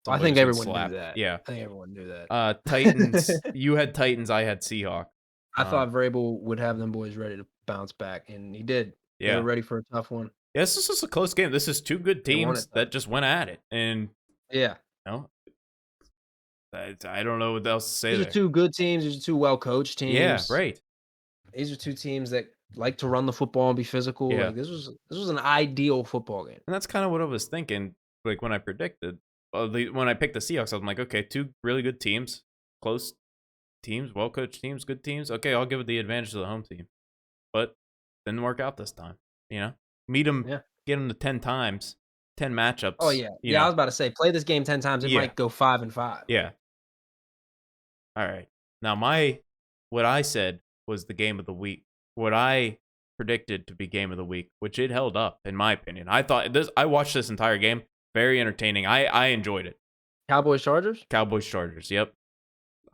I think everyone knew that. Yeah. I think everyone knew that. Titans. You had Titans, I had Seahawks. I thought Vrabel would have them boys ready to bounce back, and he did. Yeah. They were ready for a tough one. Yes, this is a close game. This is two good teams that just went at it. And yeah, I don't know what else to say These are there. 2 good teams. These are 2 well-coached Yeah, teams. right. These are 2 teams that like to run the football and be physical. Yeah. Like, this was an ideal football game. And that's kind of what I was thinking, like when I predicted, when I picked the Seahawks, I'm like, okay, two really good teams, close teams, well coached teams, good teams. Okay, I'll give it the advantage to the home team, but didn't work out this time. You know, meet them, Yeah. get them to 10 times, 10 Oh, matchups. yeah. You Yeah, I know, was about to say, play this game 10 times, it yeah, might go 5 and 5. yeah. All right. Now what I said was the game of the week. What I predicted to be game of the week, which it held up in my opinion. I watched this entire game, very entertaining. I enjoyed it. Cowboys, Chargers? Cowboys Chargers. Yep.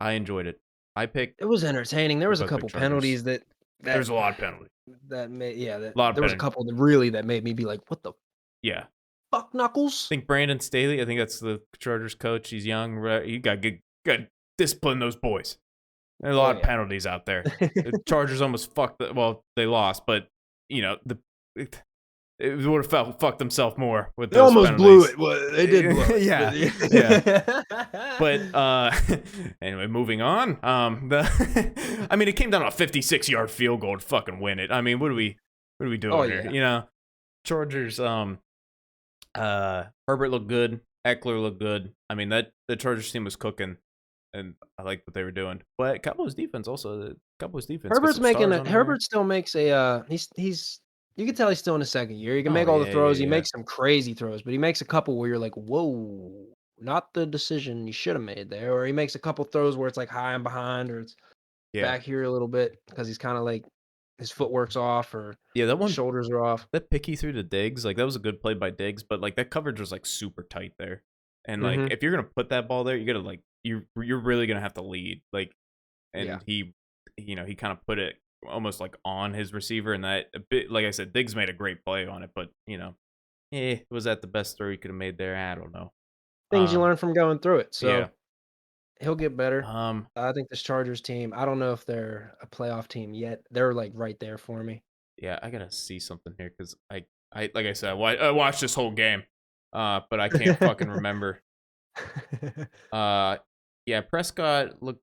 I enjoyed it. I picked It was entertaining. There we was a both picked couple Chargers. penalties that There's a lot of penalty. that made that A lot of there was a penalty. couple that made me be like, "What the Yeah. fuck, Knuckles?" I think Brandon Staley, I think that's the Chargers coach. He's young. Right? You got to discipline those boys. There's a lot of penalties out there. The Chargers almost well, they lost, but you know, it would have fucked themselves more with They those almost penalties. blew it. Well, they did blow it. Yeah. Yeah. But anyway, moving on. I mean, it came down to a 56-yard field goal to fucking win it. I mean, what are we doing here? Yeah. You know, Chargers. Herbert looked good. Eckler looked good. I mean, the Chargers team was cooking, and I liked what they were doing. But Cowboys defense also. The Cowboys defense. Herbert still makes a he's you can tell he's still in his second year. He can Oh, make all the yeah, throws. yeah, He yeah. makes some crazy throws, but he makes a couple where you're like, "Whoa, not the decision you should have made there." Or he makes a couple throws where it's like high and behind, or it's Yeah. back here a little bit because he's kind of like his footwork's off or Yeah, that one. shoulders are off. That pick he threw to Diggs, like that was a good play by Diggs, but like that coverage was like super tight there. And like Mhm. if you're gonna put that ball there, you gotta like you're really gonna have to lead. Like and Yeah. he kind of put it almost like on his receiver, and that a bit like I said, Diggs made a great play on it, but was that the best throw he could have made there? I don't know. Things you learn from going through it. Yeah. So he'll get better. Um I think this Chargers team, I don't know if they're a playoff team yet. They're like right there for me. yeah, I gotta see something here because I like I said, I watched this whole game, but I can't fucking remember. Yeah, Prescott look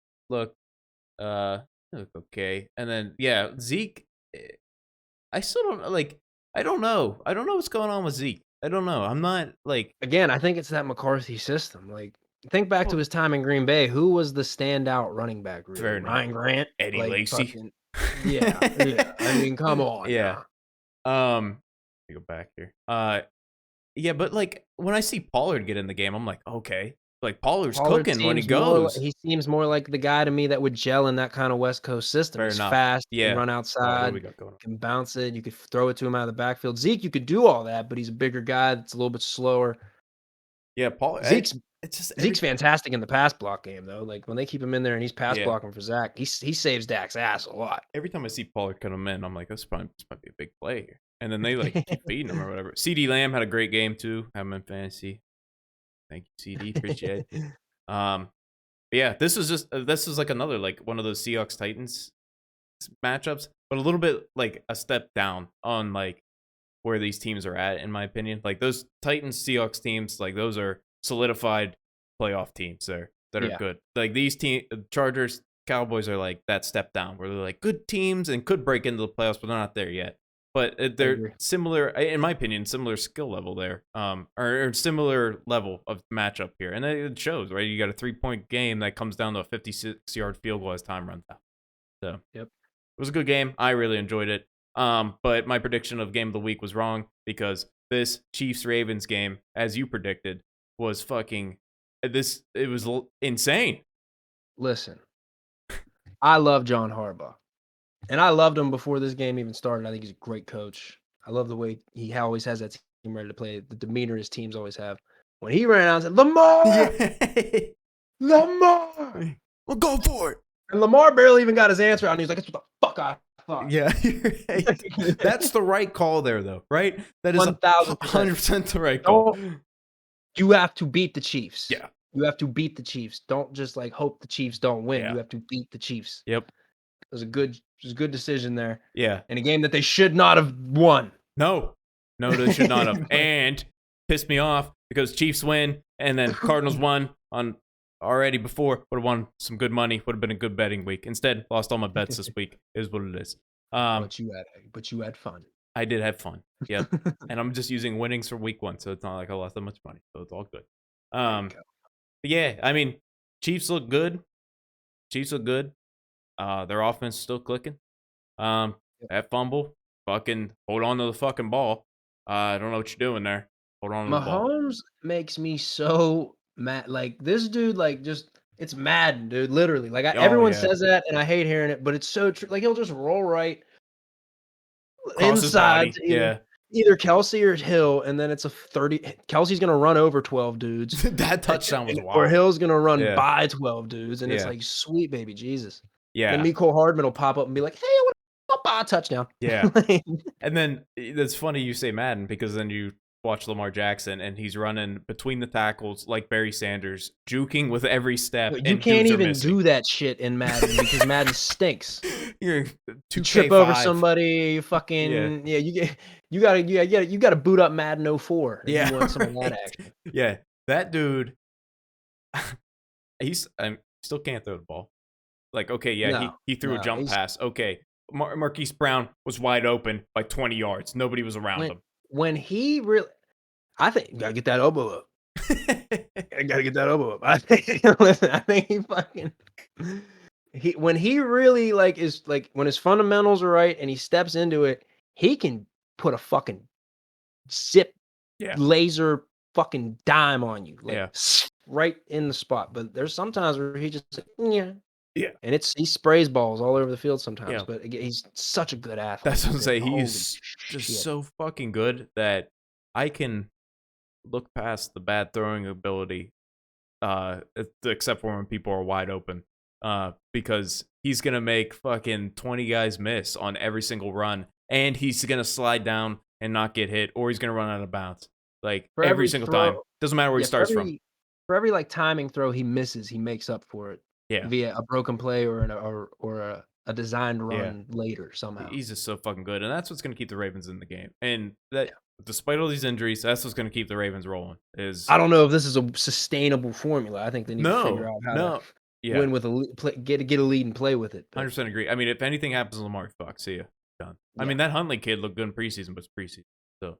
okay, and then yeah, Zeke. I still don't like. I don't know. I don't know what's going on with Zeke. I don't know. I'm not like. Again, I think it's that McCarthy system. Like, think back to his time in Green Bay. Who was the standout running back? Really, Fair enough. Ryan Grant, Eddie like Lacy. fucking yeah. I mean, come on. Yeah. Let me go back here. Yeah, but like when I see Pollard get in the game, I'm like, okay, like Pollard's cooking when he goes. He seems more like the guy to me that would gel in that kind of West Coast system. Fair He's enough. fast, Yeah. can run What do outside, we got going on? can bounce it. You could throw it to him out of the backfield. Zeke, you could do all that, but he's a bigger guy that's a little bit slower. Yeah, Pollard. It's just Zeke's fantastic in the pass block game, though. Like, when they keep him in there and he's pass Yeah. blocking for Zach, he saves Dak's ass a lot. Every time I see Pollard come in, I'm like, this might be a big play here. And then they like keep beating him or whatever. CD Lamb had a great game too. Have him in fantasy. Thank you, CD. Appreciate it. But yeah, this is like another like one of those Seahawks Titans matchups, but a little bit like a step down on like where these teams are at, in my opinion. Like those Titans Seahawks teams, like those are solidified playoff teams there that are good. Like these Chargers, Cowboys are like that step down where they're like good teams and could break into the playoffs, but they're not there yet. But they're similar, in my opinion, similar skill level there, or similar level of matchup here, and it shows, right? You got a 3-point game that comes down to a 56-yard field goal as time runs out. So, Yep, it was a good game. I really enjoyed it. But my prediction of game of the week was wrong because this Chiefs Ravens game, as you predicted, was fucking this. It was insane. Listen, I love John Harbaugh. And I loved him before this game even started. I think he's a great coach. I love the way he always has that team ready to play, the demeanor his teams always have. When he ran out and said, Lamar! Lamar! Well, go for it. And Lamar barely even got his answer out, and he's like, that's what the fuck I thought. Yeah, right. That's the right call there, though, right? That is 100% the right call. You have to beat the Chiefs. Yeah. You have to beat the Chiefs. Don't just like hope the Chiefs don't win. Yeah. You have to beat the Chiefs. Yep. It was a good decision there. Yeah. In a game that they should not have won. No, they should not have. And pissed me off because Chiefs win and then Cardinals won on already before. Would have won some good money. Would have been a good betting week. Instead, lost all my bets this week. Is what it is. But you had fun. I did have fun. Yep. And I'm just using winnings from week 1, so it's not like I lost that much money. So it's all good. But yeah, I mean, Chiefs look good. Their offense is still clicking. That fumble, fucking hold on to the fucking ball. I don't know what you're doing there. Hold on to the ball. Mahomes makes me so mad. Like this dude, like just it's Madden, dude. Literally, like everyone says that, and I hate hearing it, but it's so true. Like he'll just roll right Cross his body. inside to either Kelsey or Hill, and then it's a 30. Kelsey's gonna run over 12 dudes. That touchdown was wild. Or Hill's gonna run by 12 dudes, and it's like sweet baby Jesus. Yeah. And Mecole Hardman will pop up and be like, "Hey, what up? Touchdown." Yeah. And then it's funny you say Madden because then you watch Lamar Jackson and he's running between the tackles like Barry Sanders, juking with every step. You can't even do that shit in Madden because Madden stinks. You're you trip over somebody. You fucking you gotta boot up Madden 04. If you want some of that action. Yeah, that dude. I still can't throw the ball. Like he threw a jump pass. Okay, Marquise Brown was wide open by 20 yards. Nobody was around him. When he really, I think you gotta get that elbow up. I gotta get that elbow up. I think he fucking when he really is when his fundamentals are right and he steps into it, he can put a fucking zip laser fucking dime on you, right in the spot. But there's sometimes where he just and he sprays balls all over the field sometimes. But he's such a good athlete. That's what I'm saying. He's just so fucking good that I can look past the bad throwing ability, except for when people are wide open, because he's gonna make fucking 20 guys miss on every single run, and he's gonna slide down and not get hit, or he's gonna run out of bounds like every single time. Doesn't matter where he starts from. For every timing throw he misses, he makes up for it. Via a broken play or a designed run later somehow. He's just so fucking good, and that's what's going to keep the Ravens in the game. And that, despite all these injuries, that's what's going to keep the Ravens rolling. I don't know if this is a sustainable formula. I think they need to figure out how to win with get a lead and play with it. 100% agree. I mean, if anything happens to Lamar, fuck, see ya, done. I mean, that Huntley kid looked good in preseason, but it's preseason, so.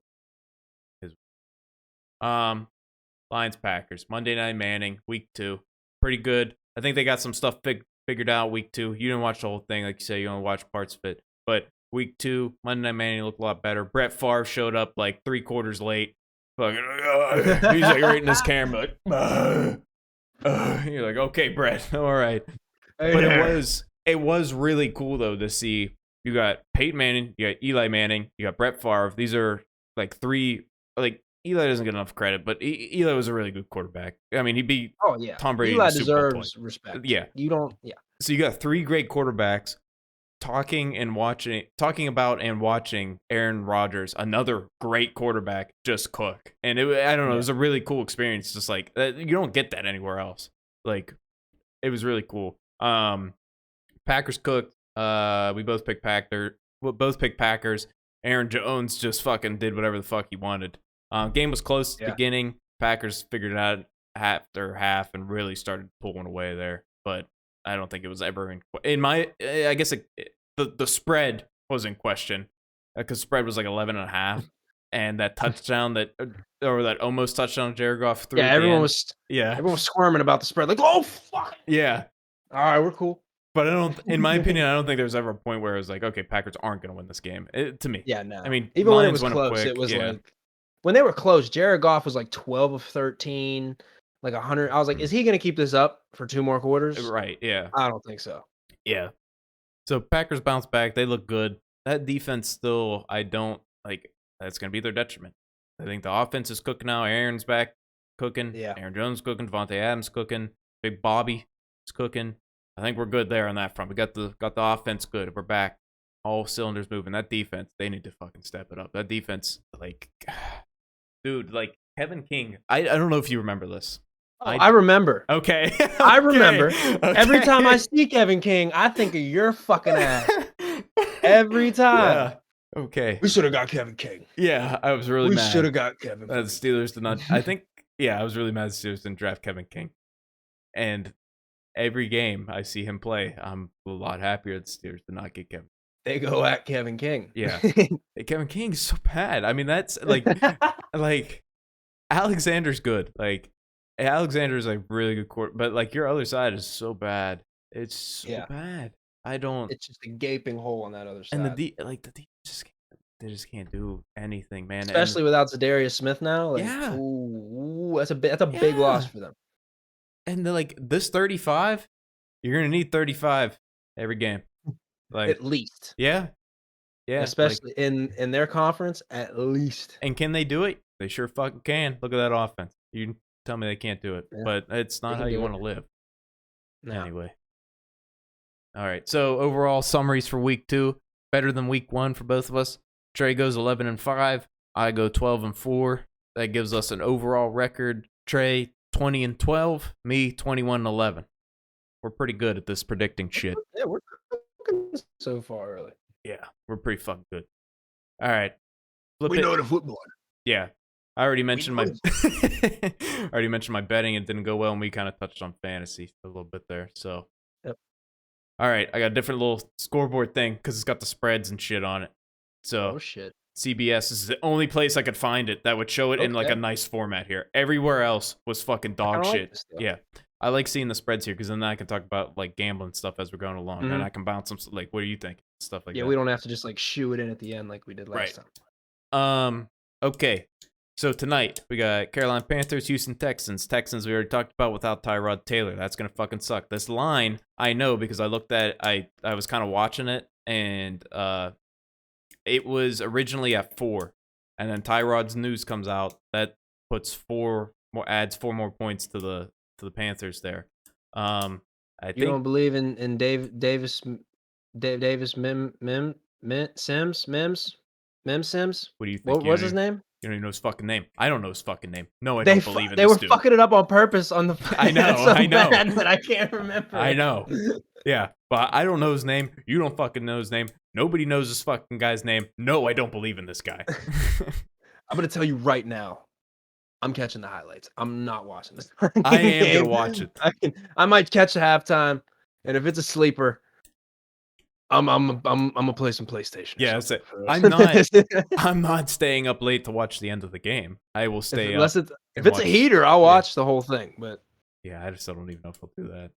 Lions Packers Monday Night Manning week 2, pretty good. I think they got some stuff figured out week 2. You didn't watch the whole thing, like you say, you only watched parts of it. But week 2, Monday Night Manning looked a lot better. Brett Favre showed up like 3 quarters late. Fucking, he's like right in this camera, like, you're like, okay, Brett, all right. But it was really cool though to see. You got Peyton Manning, you got Eli Manning, you got Brett Favre. These are like 3 like. Eli doesn't get enough credit, but Eli was a really good quarterback. I mean, he beat Tom Brady. Eli deserves respect. Yeah. You don't, So you got 3 great quarterbacks talking about and watching Aaron Rodgers, another great quarterback, just cook. And I don't know, it was a really cool experience. Just like, you don't get that anywhere else. Like, it was really cool. Packers cooked. We both picked Packers. Aaron Jones just fucking did whatever the fuck he wanted. Game was close at the beginning. Packers figured it out after half and really started pulling away there. But I don't think it was ever in my. I guess the spread was in question because spread was like 11.5, and that touchdown that almost touchdown Jared Goff threw. Yeah, everyone was squirming about the spread. Like, oh fuck. Yeah. All right, we're cool. But in my opinion, I don't think there was ever a point where it was like, okay, Packers aren't going to win this game. To me, no. I mean, even when it was close, it was like. When they were close, Jared Goff was like 12 of 13, like 100. I was like, is he going to keep this up for 2 more quarters? Right, yeah. I don't think so. Yeah. So Packers bounce back. They look good. That defense still, I don't like. That's going to be their detriment. I think the offense is cooking now. Aaron's back cooking. Yeah. Aaron Jones cooking. Devontae Adams cooking. Big Bobby is cooking. I think we're good there on that front. We got the offense good. We're back. All cylinders moving. That defense, they need to fucking step it up. That defense, like, dude, like Kevin King. I don't know if you remember this. I remember. Okay. I remember. Okay. Every time I see Kevin King, I think of your fucking ass. Every time. Yeah. Okay. We should have got Kevin King. Yeah, I was really mad. We should have got Kevin King. The Steelers did not. I think, I was really mad the Steelers didn't draft Kevin King. And every game I see him play, I'm a lot happier the Steelers did not get Kevin. They go at Kevin King. Yeah. Kevin King is so bad. I mean, that's like Alexander's good. Like Alexander's like really good court, but like your other side is so bad. It's so bad. I don't. It's just a gaping hole on that other side. And the team just can't do anything, man. Especially without Zadarius Smith now. Like, yeah. Ooh, that's a big loss for them. And like this 35, you're gonna need 35 every game. Like at least. Yeah. Yeah. Especially in their conference, at least. And can they do it? They sure fucking can. Look at that offense. You tell me they can't do it. But it's not how you want to live. No. Anyway. All right. So overall summaries for week 2. Better than week 1 for both of us. Trey goes 11-5. I go 12-4. That gives us an overall record. Trey 20-12. Me 21-11. We're pretty good at this predicting shit. Yeah, we're cooking so far early. Yeah, we're pretty fucking good. All right. We know the football. Yeah. I already mentioned my betting. It didn't go well, and we kind of touched on fantasy a little bit there. So, yep. All right, I got a different little scoreboard thing because it's got the spreads and shit on it. So, oh shit. CBS is the only place I could find it that would show it in like a nice format here. Everywhere else was fucking dog shit. Yeah. I like seeing the spreads here because then I can talk about like gambling stuff as we're going along, and I can bounce some like, what do you think? Stuff like that. Yeah, we don't have to just like shoo it in at the end like we did last time. Okay. So tonight we got Carolina Panthers, Houston Texans. Texans we already talked about without Tyrod Taylor. That's gonna fucking suck. This line I know because I looked at I was kind of watching it and it was originally at 4, and then Tyrod's news comes out that puts 4 more points to the Panthers there. I think you don't believe in Davis Sims? What do you think? What was his name? You don't even know his fucking name. I don't know his fucking name. No, I don't believe in they this were dude. fucking it up on purpose on the I know, I know. bad that I can't remember. I know. Yeah, but I don't know his name. You don't fucking know his name. Nobody knows this fucking guy's name. No, I don't believe in this guy. I'm going to tell you right now. I'm catching the highlights. I'm not watching this. I am going to watch it. I might catch a halftime, and if it's a sleeper, I'm gonna play some PlayStation. Yeah, I'm not staying up late to watch the end of the game. I will stay up. If it's a heater, I'll watch the whole thing. But yeah, I just don't even know if I'll do that.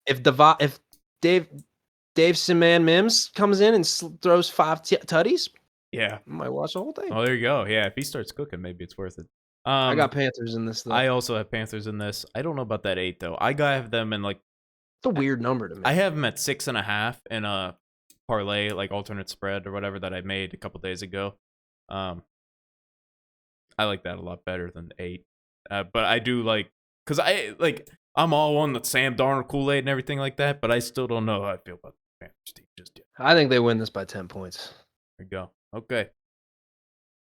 If Dave Siman Mims comes in and throws 5 tutties, yeah, I might watch the whole thing. Oh, there you go. Yeah, if he starts cooking, maybe it's worth it. I got Panthers in this. Though. I also have Panthers in this. I don't know about that 8 though. I have them in like. It's a weird number to me. I have them at 6.5 in a parlay, like alternate spread or whatever that I made a couple days ago. I like that a lot better than 8. But I do like because I'm all on the Sam Darnold Kool-Aid and everything like that, but I still don't know how I feel about the Panthers team just yet. I think they win this by 10 points. There you go. Okay.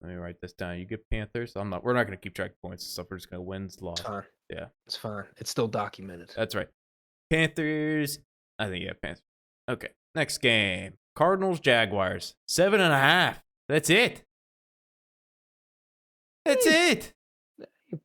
Let me write this down. You get Panthers. We're not gonna keep track of points and stuff. We're just gonna wins, loss. Fine. Yeah. It's fine. It's still documented. That's right. Panthers. I think Panthers. Okay. Next game. Cardinals, Jaguars. 7.5. That's it. That's it.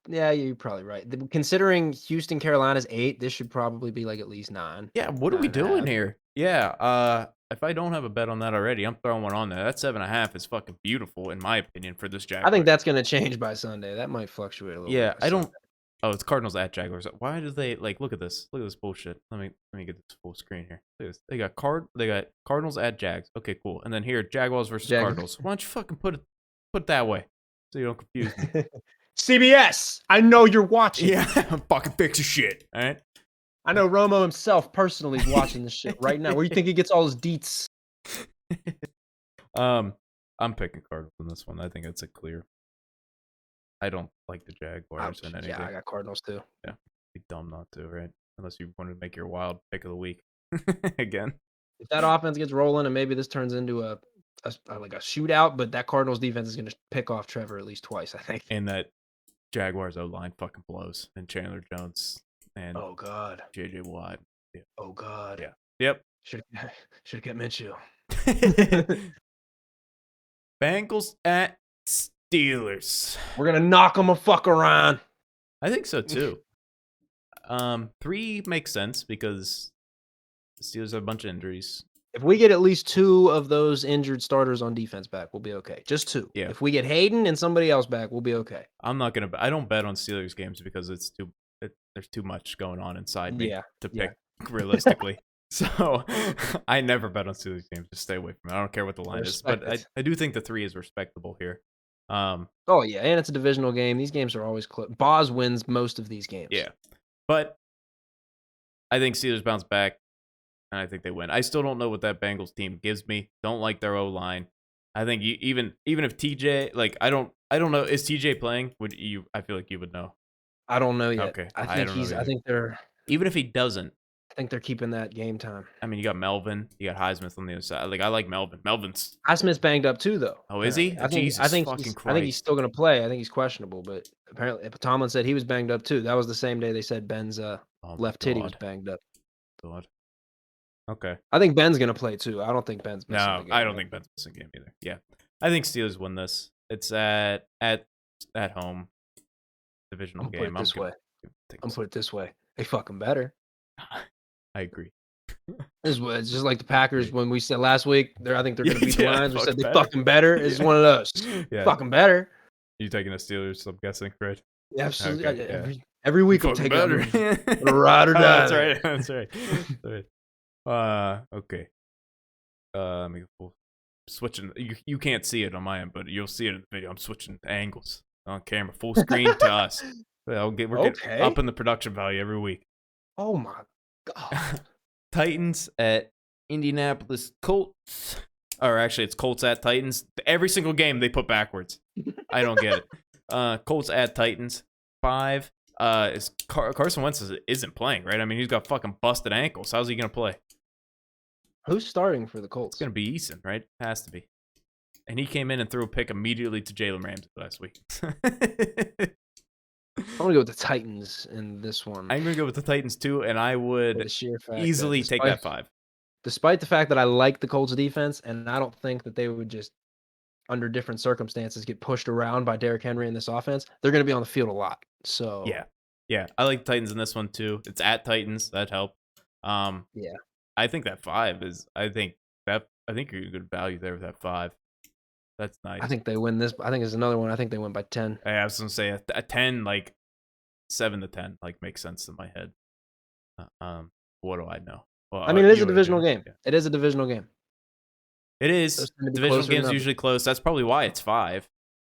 Yeah, you're probably right. Considering Houston, Carolina's 8, this should probably be like at least 9. Yeah, what are we doing here? Yeah, if I don't have a bet on that already, I'm throwing one on there. That 7.5 is fucking beautiful, in my opinion, for this Jaguars. I think that's going to change by Sunday. That might fluctuate a little bit. Yeah, I don't. Oh, it's Cardinals at Jaguars. Why do they look at this? Look at this bullshit. Let me get this full screen here. Look at this. They got Cardinals at Jags. Okay, cool. And then here, Jaguars versus Cardinals. Why don't you fucking put it that way so you don't confuse me? CBS, I know you're watching. Yeah, fucking fix your shit. All right. I know Romo himself personally is watching this shit right now. Where do you think he gets all his deets? I'm picking Cardinals in this one. I think it's a clear. I don't like the Jaguars in anything. Yeah, I got Cardinals too. Yeah, be dumb not to, right? Unless you wanted to make your wild pick of the week again. If that offense gets rolling and maybe this turns into a shootout, but that Cardinals defense is going to pick off Trevor at least twice, I think. And that Jaguars O-line fucking blows, and Chandler Jones and oh god, JJ Watt. Yeah. Oh god. Yeah. Yep. Should have kept Minshew. Bengals at Steelers. We're gonna knock them a fuck around. I think so too. 3 makes sense because the Steelers have a bunch of injuries. If we get at least 2 of those injured starters on defense back, we'll be okay. Just 2. Yeah. If we get Hayden and somebody else back, we'll be okay. I don't bet on Steelers games because there's too much going on inside me to pick realistically. So I never bet on Steelers games. Just stay away from it. I don't care what the line is, but I do think the 3 is respectable here. Oh yeah, and it's a divisional game. These games are always close. Boz wins most of these games. Yeah, but I think Steelers bounce back, and I think they win. I still don't know what that Bengals team gives me. Don't like their O line. I think even if TJ, like I don't know, is TJ playing? I feel like you would know. I don't know yet. Okay, I think they're even if he doesn't. I think they're keeping that game time. I mean, you got Melvin, you got Highsmith on the other side. Like I like Melvin. Melvin's Highsmith's banged up too, though. Oh, is he? I think he's still gonna play. I think he's questionable, but apparently Tomlin said he was banged up too. That was the same day they said Ben's left titty was banged up. God. Okay. I think Ben's gonna play too. I don't think Ben's missing the game. I don't think Ben's missing a game either. Yeah, I think Steelers win this. It's at home. Divisional game. I'm gonna put it this way. They fucking better. I agree. It's just like the Packers when we said last week. I think they're going to beat the Lions. We said they fucking better. It's one of those. Fucking better. You taking the Steelers? I'm guessing, right? Yeah, absolutely. Okay, every week we'll take better. Ride or die. That's right. Okay. Let me go switching. You can't see it on my end, but you'll see it in the video. I'm switching angles on camera, full screen to us. We're getting up in the production value every week. Oh my god. Titans at Indianapolis Colts. Or actually, it's Colts at Titans. Every single game they put backwards. I don't get it. Colts at Titans. 5. Carson Wentz isn't playing, right? I mean, he's got fucking busted ankles. How's he going to play? Who's starting for the Colts? It's going to be Eason, right? Has to be. And he came in and threw a pick immediately to Jalen Ramsey last week. I'm going to go with the Titans in this one. I'm going to go with the Titans too, and I would easily take that 5. Despite the fact that I like the Colts defense, and I don't think that they would just, under different circumstances, get pushed around by Derrick Henry in this offense, they're going to be on the field a lot. So yeah, I like the Titans in this one too. It's at Titans. That helped. Yeah. I think that 5 is. I think you're a good value there with that 5. That's nice. I think they win this. I think it's another one. I think they win by 10. I was gonna say a 10, like 7-10, like makes sense in my head. What do I know? Well, I mean, it is a divisional game. Yeah. It is a divisional game. It is. Divisional games usually close. That's probably why it's 5.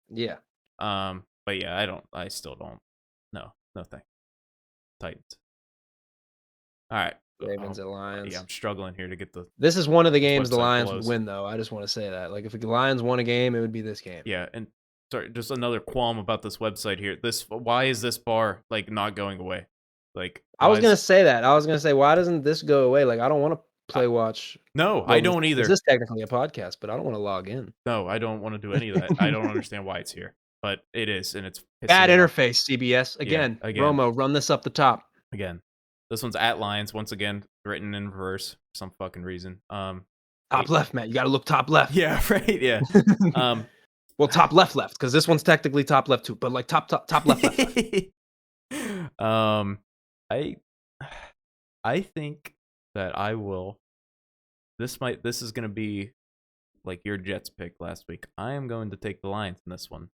Yeah. But yeah, I still don't. No thanks. Titans. All right. Ravens at Lions. Yeah, I'm struggling here to get the. This is one of the games the Lions would win, though. I just want to say that. Like, if the Lions won a game, it would be this game. Yeah, and sorry, just another qualm about this website here. Why is this bar like not going away? Like, I was gonna say that. I was gonna say, why doesn't this go away? Like, I don't want to play watch. No, I don't either. This is technically a podcast, but I don't want to log in. No, I don't want to do any of that. I don't understand why it's here, but it is, and it's bad interface. CBS again. Romo, run this up the top again. This one's at Lions once again, written in reverse for some fucking reason. Top left, Matt. You got to look top left. Yeah, right. Yeah. Well, top left, because this one's technically top left too, but like top left. I think that I will. This is gonna be like your Jets pick last week. I am going to take the Lions in this one.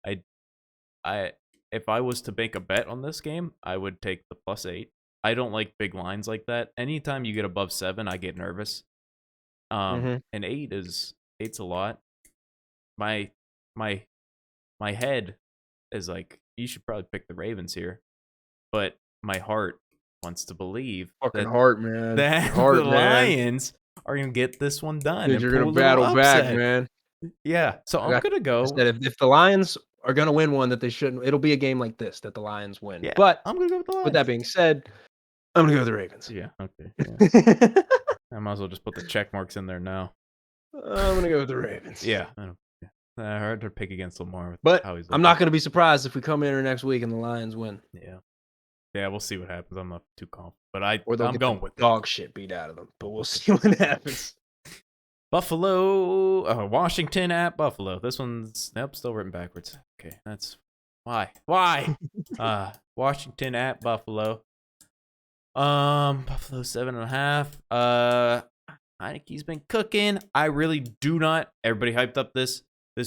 If I was to make a bet on this game, I would take the +8. I don't like big lines like that. Anytime you get above 7, I get nervous. And 8's a lot. My head is like, you should probably pick the Ravens here, but my heart wants to believe that the Lions are gonna get this one done. Dude, you're gonna battle back, man. Yeah, so I'm gonna go. If the Lions are gonna win one that they shouldn't, it'll be a game like this that the Lions win. Yeah, but I'm gonna go with the Lions. With that being said, I'm gonna go with the Ravens. Yeah, okay. Yeah. I might as well just put the check marks in there now. I'm gonna go with the Ravens. Yeah, I heard to pick against Lamar. But I'm not gonna be surprised if we come in here next week and the Lions win. Yeah, we'll see what happens. I'm not too confident, but I'm going with dog shit beat out of them. But we'll see what happens. Buffalo, Washington at Buffalo. This one's still written backwards. Okay, that's why. Washington at Buffalo. Buffalo 7.5. Heineke's been cooking. I really do not. Everybody hyped up this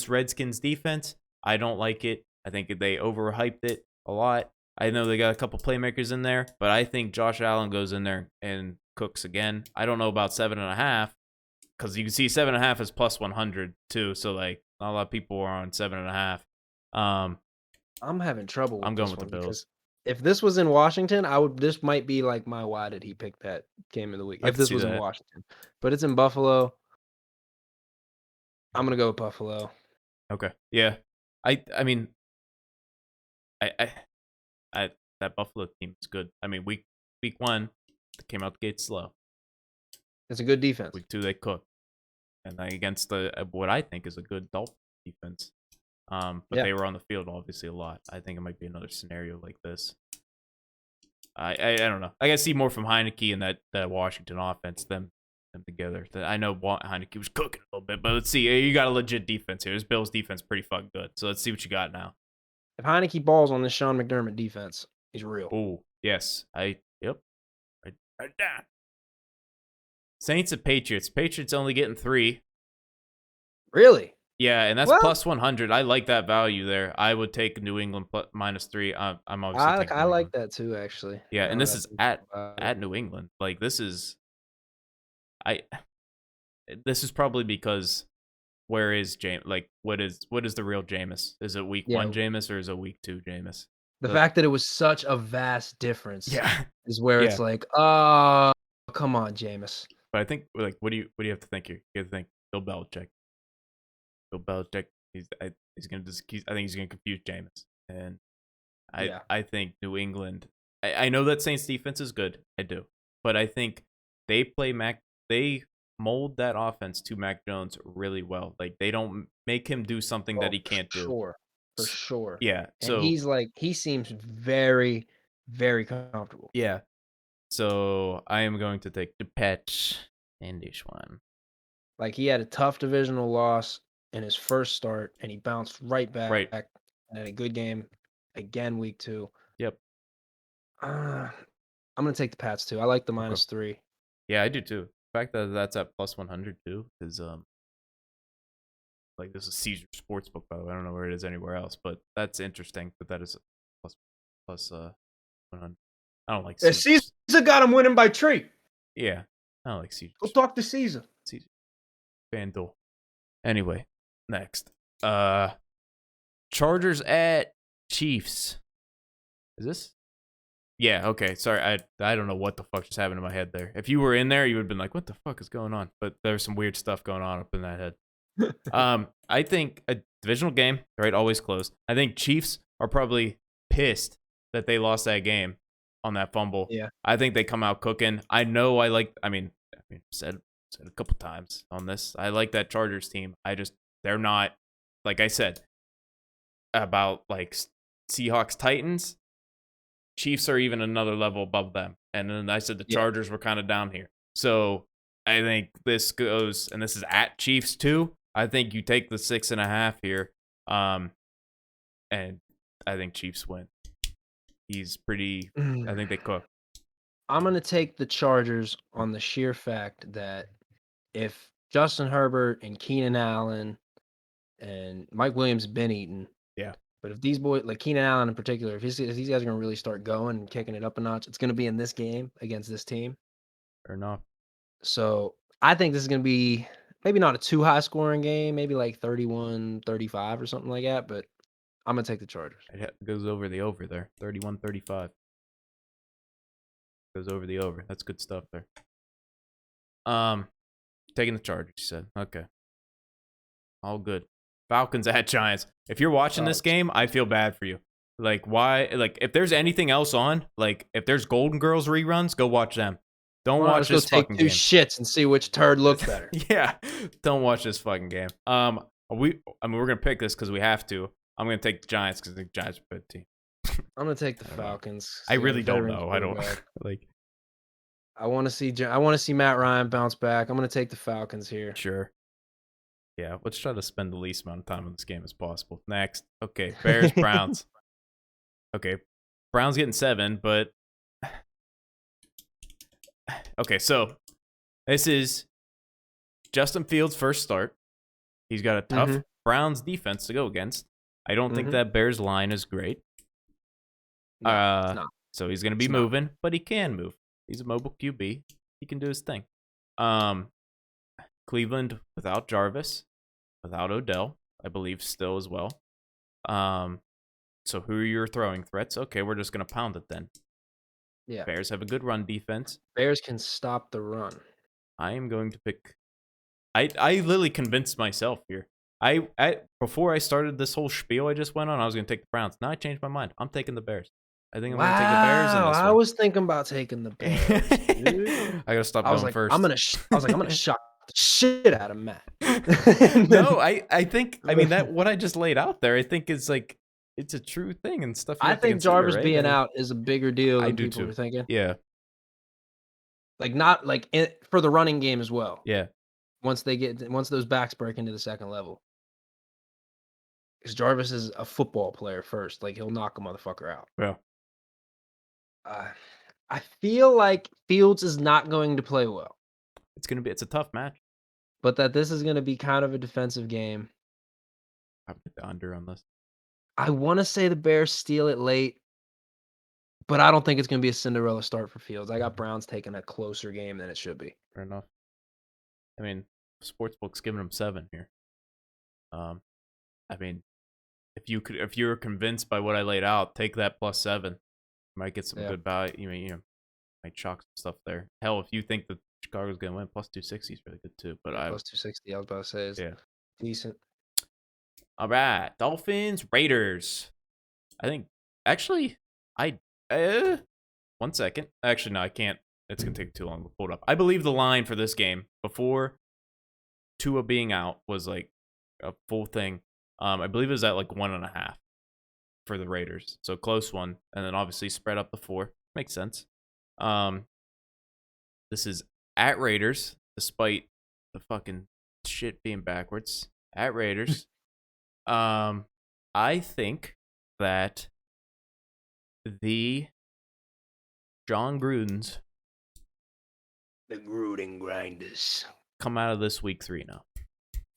Redskins defense. I don't like it. I think they overhyped it a lot. I know they got a couple playmakers in there, but I think Josh Allen goes in there and cooks again. I don't know about 7.5 because you can see 7.5 is plus 100 too. So like not a lot of people are on 7.5. I'm having trouble with I'm going this with the one Bills. because if this was in Washington, this might be like my why did he pick that game of the week I if can this see was in that. Washington. But it's in Buffalo. I'm gonna go with Buffalo. Okay. Yeah. I mean I that Buffalo team is good. I mean week 1 they came out the gate slow. It's a good defense. Week 2 they cooked. And against the what I think is a good Dolphin defense. But Yeah. they were on the field obviously a lot. I think it might be another scenario like this. I don't know. I gotta see more from Heineke and that Washington offense, them together. I know Heineke was cooking a little bit, but let's see. You got a legit defense here. This Bills defense pretty fucking good. So let's see what you got now. If Heineke balls on this Sean McDermott defense, he's real. Oh yes, yep. Right down. Saints and Patriots. Patriots only getting 3. Really? Yeah, and that's Well, plus 100. I like that value there. I would take New England -3. I'm obviously taking I New like England. that too, actually. Yeah, Now and that this I is think at about it. New England. Like this is probably because where is James? Like what is the real Jameis? Is it week Yeah, 1 Jameis or is it week 2 Jameis? the fact that it was such a vast difference Yeah, is where yeah. it's like, oh, come on, Jameis. But I think like what do you have to think here? You have to think Bill Belichick. Bill Belichick. He's gonna I think he's gonna confuse Jameis, and Yeah. I think New England. I know that Saints defense is good. I do, but I think they play Mac. They mold that offense to Mac Jones really well. Like they don't make him do something that Oh, he can't for do. sure. For sure. Yeah. And So he seems very, very comfortable. yeah. So I am going to take the patch in this one. Like he had a tough divisional loss in his first start, and he bounced right back Right. and had a good game again week 2. Yep. I'm gonna take the Pats too. I like the Okay. -3. Yeah, I do too. The fact that that's at plus 100 too is like this is Caesar Sportsbook by the way. I don't know where it is anywhere else, but that's interesting. But that is plus 100. I don't like Yeah, Caesar. Caesar got him winning by 3. Yeah, I don't like Caesar. Go talk to Caesar. Caesar. FanDuel. Anyway, next. Chargers at Chiefs. Is this? Yeah, okay. Sorry, I don't know what the fuck just happened in my head there. If you were in there, you would have been like, what the fuck is going on? But there's some weird stuff going on up in that head. I think a divisional game, right? Always close. I think Chiefs are probably pissed that they lost that game on that fumble. Yeah. I think they come out cooking. I know I mean, said a couple times on this. I like that Chargers team. They're not, like I said, about like Seahawks Titans. Chiefs are even another level above them. And then I said the Chargers were kind of down here. So I think this goes, and this is at Chiefs too. I think you take the 6.5 here. And I think Chiefs win. I think they cook. I'm gonna take the Chargers on the sheer fact that if Justin Herbert and Keenan Allen and Mike Williams have been eaten, Yeah. but if these boys, like Keenan Allen in particular, if these guys are gonna really start going and kicking it up a notch, it's gonna be in this game against this team. Fair enough. So I think this is gonna be maybe not a too high scoring game, maybe like 31-35 or something like that, but I'm gonna take the Chargers. It goes over the over there. 31-35. Goes over the over. That's good stuff there. Taking the Chargers, you said. Okay. All good. Falcons at Giants. If you're watching this game, I feel bad for you. Like, why? Like, if there's anything else on, like, if there's Golden Girls reruns, go watch them. Don't watch this fucking game. Let's go take 2 shits and see which turd looks better. Yeah. Don't watch this fucking game. We're gonna pick this because we have to. I'm gonna take the Giants because the Giants are a good team. I'm gonna take the Falcons. I really don't know. I don't like. I want to see Matt Ryan bounce back. I'm gonna take the Falcons here. Sure. Yeah, let's try to spend the least amount of time on this game as possible. Next. Okay, Bears, Browns. Okay, Browns getting 7, but Okay, so this is Justin Fields' first start. He's got a tough Browns defense to go against. I don't think that Bears line is great. No, it's not. So he's going to be moving, but he can move. He's a mobile QB. He can do his thing. Cleveland without Jarvis, without Odell, I believe still as well. So who are your throwing threats? Okay, we're just going to pound it then. Yeah. Bears have a good run defense. Bears can stop the run. I am going to pick. I literally convinced myself here. I before I started this whole spiel I just went on, I was going to take the Browns. Now I changed my mind. I'm taking the Bears. I think I'm going to take the Bears in this one. I was thinking about taking the Bears, dude. I got to stop going first. I'm gonna shock the shit out of Matt. No, I think that what I just laid out there, I think is like it's a true thing and stuff. I think Jarvis being out is a bigger deal than people were thinking. Yeah, like not like for the running game as well. Yeah, once those backs break into the second level, because Jarvis is a football player first. Like he'll knock a motherfucker out. Yeah. I feel like Fields is not going to play well. It's a tough match. But that this is going to be kind of a defensive game. I'll put the under on this. I want to say the Bears steal it late, but I don't think it's going to be a Cinderella start for Fields. I got Browns taking a closer game than it should be. Fair enough. I mean, Sportsbook's giving them 7 here. I mean, if you're convinced by what I laid out, take that +7. Might get some good value. You know, might chalk some stuff there. Hell, if you think that Chicago's gonna win, +260 is really good too. But +260, I was about to say is decent. All right, Dolphins, Raiders. I think actually, 1 second. Actually, no, I can't. It's gonna take too long to pull it up. I believe the line for this game before Tua being out was like a full thing. I believe it was at like 1.5 for the Raiders. So close one. And then obviously spread up the 4. Makes sense. This is at Raiders, despite the fucking shit being backwards. At Raiders. I think that the John Grudens, the Gruden grinders, come out of this week 3 now.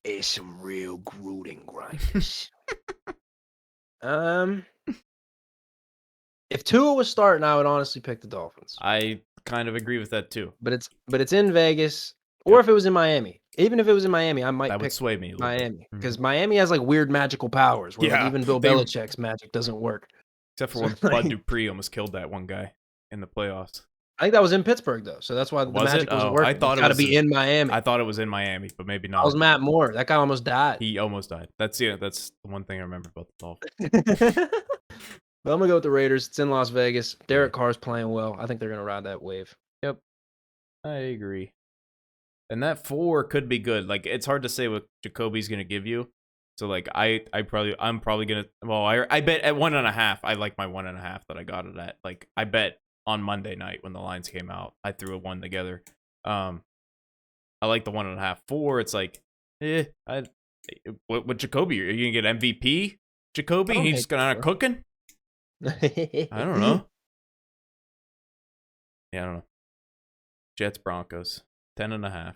It's some real Gruden grinders. If Tua was starting, I would honestly pick the Dolphins. I kind of agree with that too. But it's in Vegas, or if it was in Miami. Even if it was in Miami, I might pick sway me a Miami because Miami has like weird magical powers where like, even Bill Belichick's magic doesn't work. Except for when Bud Dupree almost killed that one guy in the playoffs. I think that was in Pittsburgh though, so that's why the magic wasn't working. I thought it was be in Miami. I thought it was in Miami, but maybe not. That was Matt Moore. That guy almost died. He almost died. That's the one thing I remember about the Dolphins. But I'm gonna go with the Raiders. It's in Las Vegas. Derek Carr's playing well. I think they're gonna ride that wave. Yep, I agree. And that 4 could be good. Like it's hard to say what Jacoby's gonna give you. So like I'm probably gonna. Well, I bet at 1.5. I like my 1.5 that I got it at. Like I bet on Monday night when the lines came out, I threw a 1 together. I like the 1.5. 4, it's like, what Jacoby? Are you gonna get MVP? Jacoby? He's just gonna cooking? I don't know. Yeah, I don't know. Jets Broncos 10.5.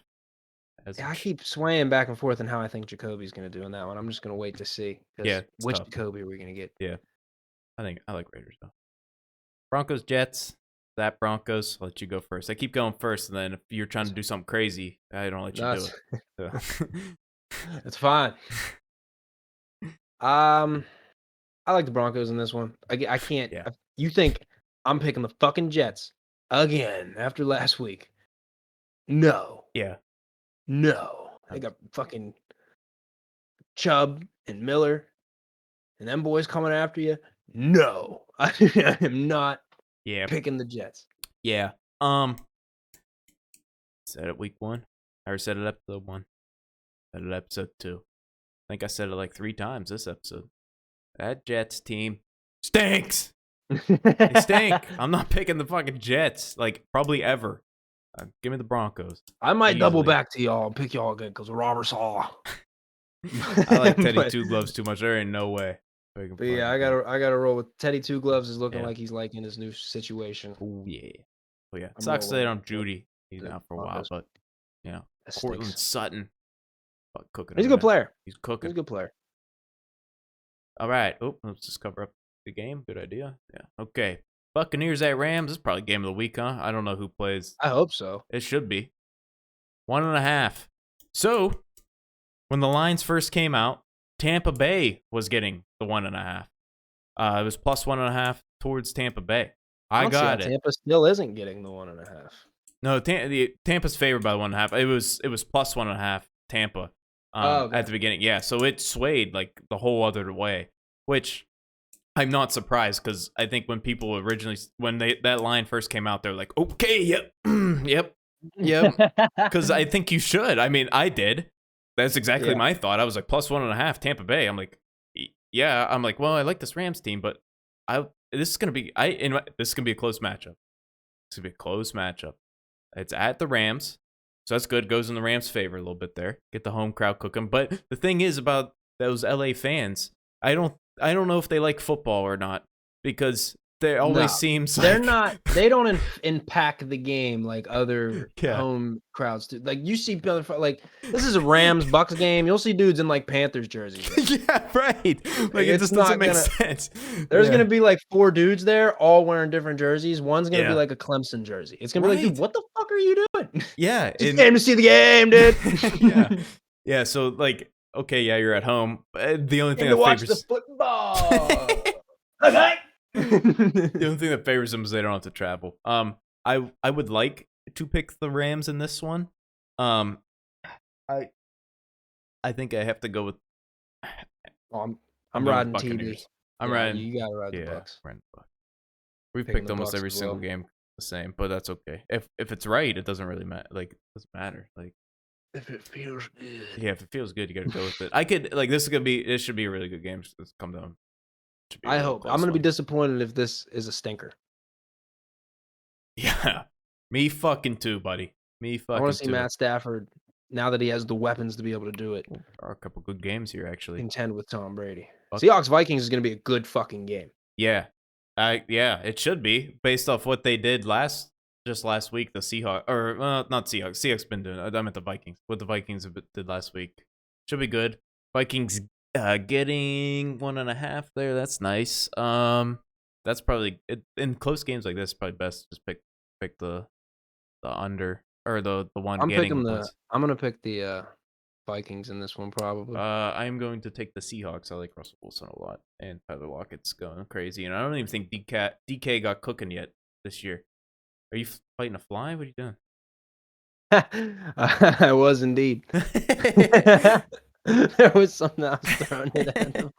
Yeah, I keep swaying back and forth on how I think Jacoby's gonna do in that one. I'm just gonna wait to see. Yeah, which Jacoby are we gonna get? Yeah, I like Raiders though. Broncos Jets. That Broncos. I'll let you go first. I keep going first, and then if you're trying to do something crazy, I don't let you do it. So. It's fine. I like the Broncos in this one. I can't. Yeah. You think I'm picking the fucking Jets again after last week? No. Yeah. No. I got fucking Chubb and Miller and them boys coming after you. No. I am not picking the Jets. Yeah. Said it week 1. I said it episode 1. Said it episode 2. I think I said it like 3 times this episode. That Jets team stinks. They stink. I'm not picking the fucking Jets, like probably ever. Give me the Broncos. I might double back to y'all and pick y'all again because Robert Saw. I like Teddy Two Gloves too much. There ain't no way. But yeah, I gotta roll with Teddy Two Gloves. Is looking like he's liking his new situation. Oh yeah. Oh yeah, it I'm sucks they rolling don't with Judy. He's the out for a while, Broncos. but That Cortland stinks. Sutton, cooking He's a over good there. player. He's He's cooking. a good player. All right. Oh, let's just cover up the game. Good idea. Yeah. Okay. Buccaneers at Rams. This is probably game of the week, huh? I don't know who plays. I hope so. It should be 1.5. So when the lines first came out, Tampa Bay was getting the 1.5. It was plus 1.5 towards Tampa Bay. I I don't see how got it. Tampa still isn't getting the 1.5. No, Tampa's favored by 1.5. It was plus 1.5 Tampa Okay. at the beginning. Yeah, so it swayed like the whole other way, which I'm not surprised because I think when people originally that line first came out, they're like, okay, yep, yep, because I think you should. I mean, I did. That's exactly my thought. I was like plus 1.5 Tampa Bay. I'm like, yeah. I'm like, well, I like this Rams team, but this is gonna be this is gonna be a close matchup. It's gonna be a close matchup. It's at the Rams, so that's good. Goes in the Rams' favor a little bit there. Get the home crowd cooking. But the thing is about those LA fans, I don't know if they like football or not because they always seems like they're not. They don't impact the game like other Yeah. home crowds do. Like you see, like this is a Rams Bucks game. You'll see dudes in like Panthers jerseys. Yeah, right. Like it It's just not doesn't make gonna- sense. There's gonna be like 4 dudes there, all wearing different jerseys. One's gonna be Yeah. like a Clemson jersey. It's gonna be like, dude, what the fuck are you doing? Yeah, Just came to see the game, dude. yeah, yeah. So like, okay, yeah, you're at home. The only thing to that watch favors the football. Okay. the only thing that favors them is they don't have to travel. I would like to pick the Rams in this one. I think I have to go with. I'm going riding with TD. Buccaneers. I'm riding. You gotta ride the Yeah, Bucks. riding the Bucks. We've Picking picked the almost Bucks every as single well. game the same, but that's okay. If it's right, it doesn't really matter. Like, it doesn't matter. Like, If it feels good. yeah, if it feels good, you got to go with it. I could like this is gonna be. It should be a really good game. Let's come down. Should be a I really hope. close I'm gonna be one. disappointed if this is a stinker. Yeah, me fucking too, buddy. Me fucking. I want to see too. Matt Stafford now that he has the weapons to be able to do it. There are a couple good games here, actually. Contend with Tom Brady. Fuck. Seahawks Vikings is gonna be a good fucking game. Yeah, yeah, it should be based off what they did last week. The Seahawks, or not Seahawks. Seahawks been doing. I meant the Vikings. What the Vikings did last week should be good. Vikings getting 1.5 there. That's nice. That's probably in close games like this. Probably best just pick the under or the one I'm getting picking points. I'm gonna pick the Vikings in this one probably. I'm going to take the Seahawks. I like Russell Wilson a lot, and Tyler Lockett's going crazy. And I don't even think DK got cooking yet this year. Are you fighting a fly? What are you doing? I was indeed. There was something I was throwing it at him.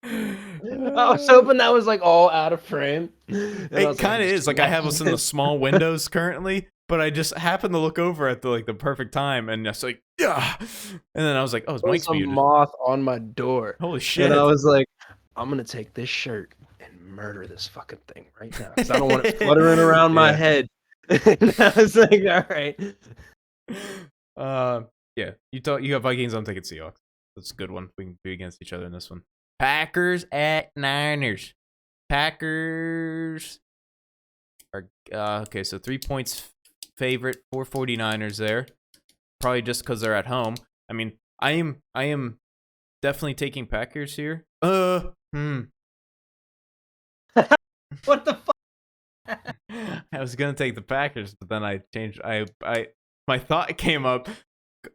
I was hoping that was like all out of frame. It kind of is. Like I have us in the small windows currently, but I just happened to look over at the perfect time, and it's like, yeah. And then I was like, oh, his mic's muted. Moth on my door. Holy shit! And I was like, I'm gonna take this shirt and murder this fucking thing right now because I don't want it fluttering around my head. And I was like, all right. Yeah. You got Vikings. I'm taking Seahawks. That's a good one. We can be against each other in this one. Packers at Niners. Packers are okay. So 3 points favorite for 49ers there. Probably just because they're at home. I mean, I am definitely taking Packers here. What the fuck? I was gonna take the Packers, but then I changed. My thought came up.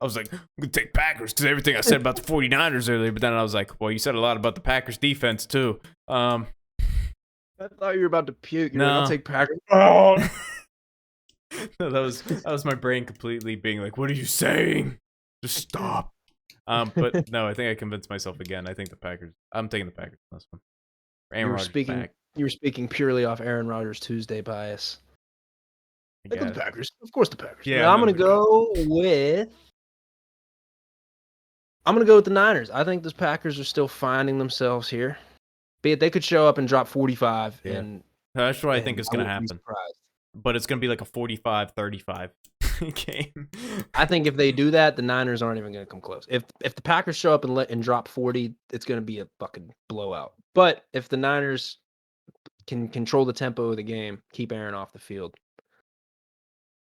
I was like, I'm gonna take Packers because everything I said about the 49ers earlier. But then I was like, well, you said a lot about the Packers defense too. I thought you were about to puke. You're No. like, I'll take Packers. Oh. No, that was my brain completely being like, what are you saying? Just stop. But no, I think I convinced myself again. I think the Packers. I'm taking the Packers on this one. You were speaking purely off Aaron Rodgers Tuesday bias. Look at the Packers. Of course the Packers. Yeah, now I'm gonna go with the Niners. I think the Packers are still finding themselves here. Be it they could show up and drop 45 and that's what I think is gonna happen. Surprised. But it's gonna be like a 45-35 game. I think if they do that, the Niners aren't even gonna come close. If the Packers show up and drop 40, it's gonna be a fucking blowout. But if the Niners can control the tempo of the game, keep Aaron off the field.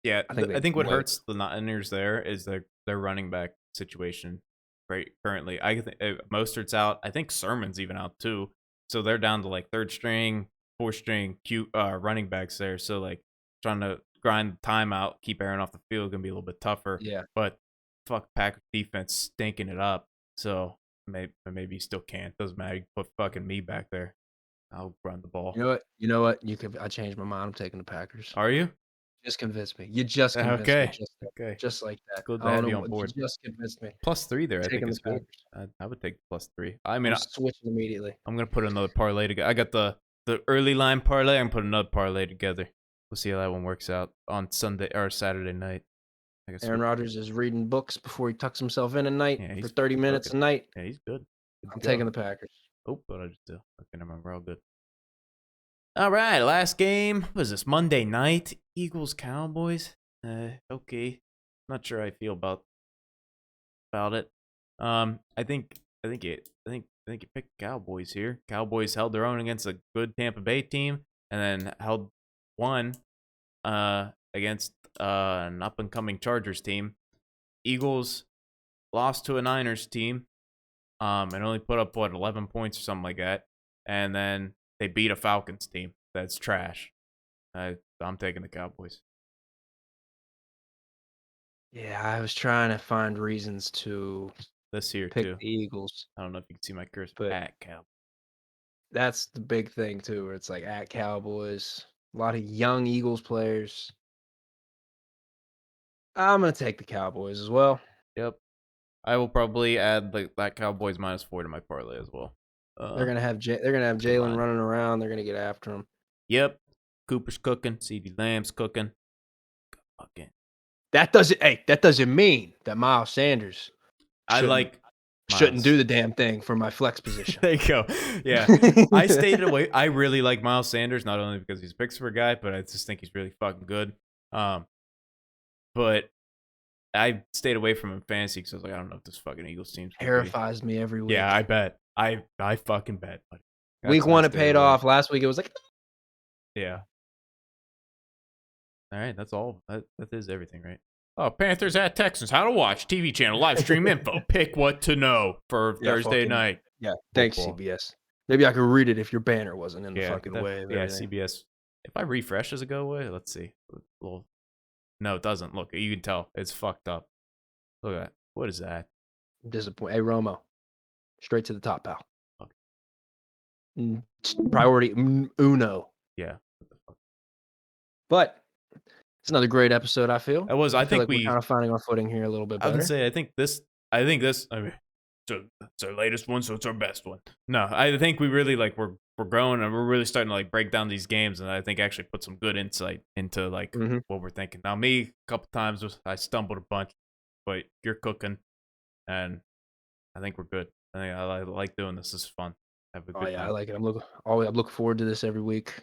Yeah, I think I they think what win. hurts the Niners there is their running back situation. Right, currently, I think Mostert's out. I think Sermon's even out too. So they're down to like third string, fourth string, running backs there. So like trying to grind time out, keep Aaron off the field, gonna be a little bit tougher. Yeah. But fuck, Packers defense stinking it up. So maybe you still can't. Doesn't matter. You put fucking me back there. I'll run the ball. You know what? You know what? I changed my mind. I'm taking the Packers. Are you? Just convinced me. You just convinced me. Okay. Okay. Just like It's that. good I to don't have know you on what. board. You just convinced me. +3 there, I think Taking the is good. Packers. I would take +3. I mean, I'm switching immediately. I'm gonna put another parlay together. I got the early line parlay. I'm gonna put another parlay together. We'll see how that one works out on Sunday or Saturday night. I guess Aaron Rodgers is reading books before he tucks himself in at night for 30 minutes a night. Yeah, he's good. I'm taking the Packers. Oh, what did I just do? Okay, never mind. We're all good. All right, last game. What was this? Monday night. Eagles Cowboys. Okay. Not sure how I feel about it. I think you picked Cowboys here. Cowboys held their own against a good Tampa Bay team, and then held one against an up and coming Chargers team. Eagles lost to a Niners team, and only put up 11 points or something like that, and then they beat a Falcons team that's trash. I'm taking the Cowboys. Yeah, I was trying to find reasons to This year pick too. the Eagles. I don't know if you can see my cursor, But at Cowboys. that's the big thing too, where it's like at Cowboys, a lot of young Eagles players. I'm gonna take the Cowboys as well. Yep. I will probably add that Cowboys -4 to my parlay as well. They're gonna have Jalen running around. They're gonna get after him. Yep. Cooper's cooking. CeeDee Lamb's cooking. Okay. That doesn't mean that Miles Sanders shouldn't do the damn thing for my flex position. There you go. Yeah. I stayed away. I really like Miles Sanders, not only because he's a Pittsburgh guy, but I just think he's really fucking good. But I stayed away from him fantasy because I was like, I don't know if this fucking Eagles team terrifies me every week. Yeah, I bet. I fucking bet. Week 1 it paid off. Last week it was like, yeah. All right, that's all. That is everything, right? Oh, Panthers at Texans. How to watch TV channel live stream info. Pick what to know for Thursday night. Yeah, thanks CBS. Maybe I could read it if your banner wasn't in the fucking way. Yeah, CBS. If I refresh, does it go away? Let's see. No, it doesn't. Look, you can tell it's fucked up. Look at that. What is that? Disappoint. Hey, Romo. Straight to the top, pal. Okay. Priority uno. Yeah. But it's another great episode, I feel. I think we're kind of finding our footing here a little bit better. I would say I think this, I mean, it's our latest one, so it's our best one. No, I think we really we're growing and we're really starting to break down these games, and I think actually put some good insight into what we're thinking. Now, me, a couple times I stumbled a bunch, but you're cooking, and I think we're good. I like doing this. This is fun. Have a good time. I like it. I'm looking forward to this every week.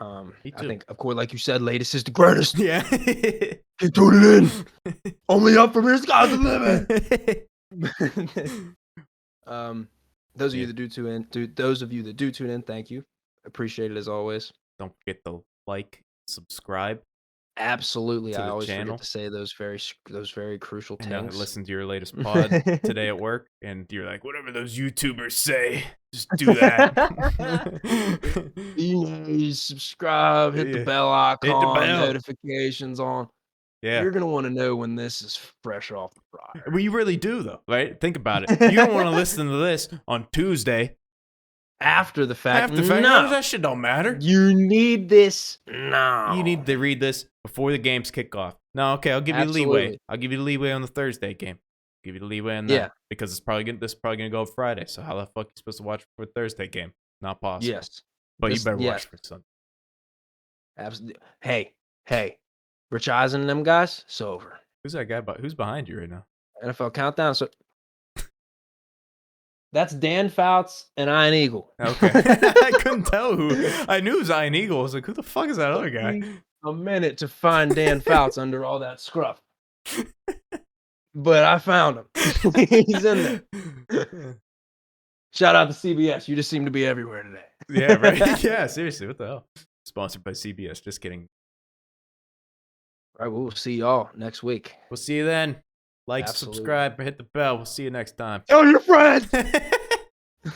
Me too. I think, of course, like you said, latest is the greatest. Yeah. Get tuned in. Only up from here, sky's the limit. Those of you that do tune in, thank you. Appreciate it as always. Don't forget to subscribe. Absolutely, I always forget to say those very crucial things. Listen to your latest pod today at work, and you're like, whatever those YouTubers say, just do that. Subscribe, hit the bell icon, notifications on. Yeah, you're gonna want to know when this is fresh off the fryer. Well, you really do, though, right? Think about it. You don't want to listen to this on Tuesday. After the fact, no, that shit don't matter. You need this now. You need to read this before the games kick off. No, okay, I'll give you the leeway. I'll give you the leeway on the Thursday game. I'll give you the leeway on that because this is probably gonna go Friday. So how the fuck are you supposed to watch for a Thursday game? Not possible. Yes, but you better watch for Sunday. Absolutely. Hey, Rich Eisen and them guys. It's over. Who's that guy? Who's behind you right now? NFL Countdown. So. That's Dan Fouts and Iron Eagle. Okay. I couldn't tell who. I knew it was Iron Eagle. I was like, who the fuck is that other guy? A minute to find Dan Fouts under all that scruff. But I found him. He's in there. Shout out to CBS. You just seem to be everywhere today. Yeah, right. Yeah, seriously, what the hell? Sponsored by CBS. Just kidding. All right, we'll see y'all next week. We'll see you then. Like, Absolutely. subscribe, hit the bell. We'll see you next time. Tell your friends.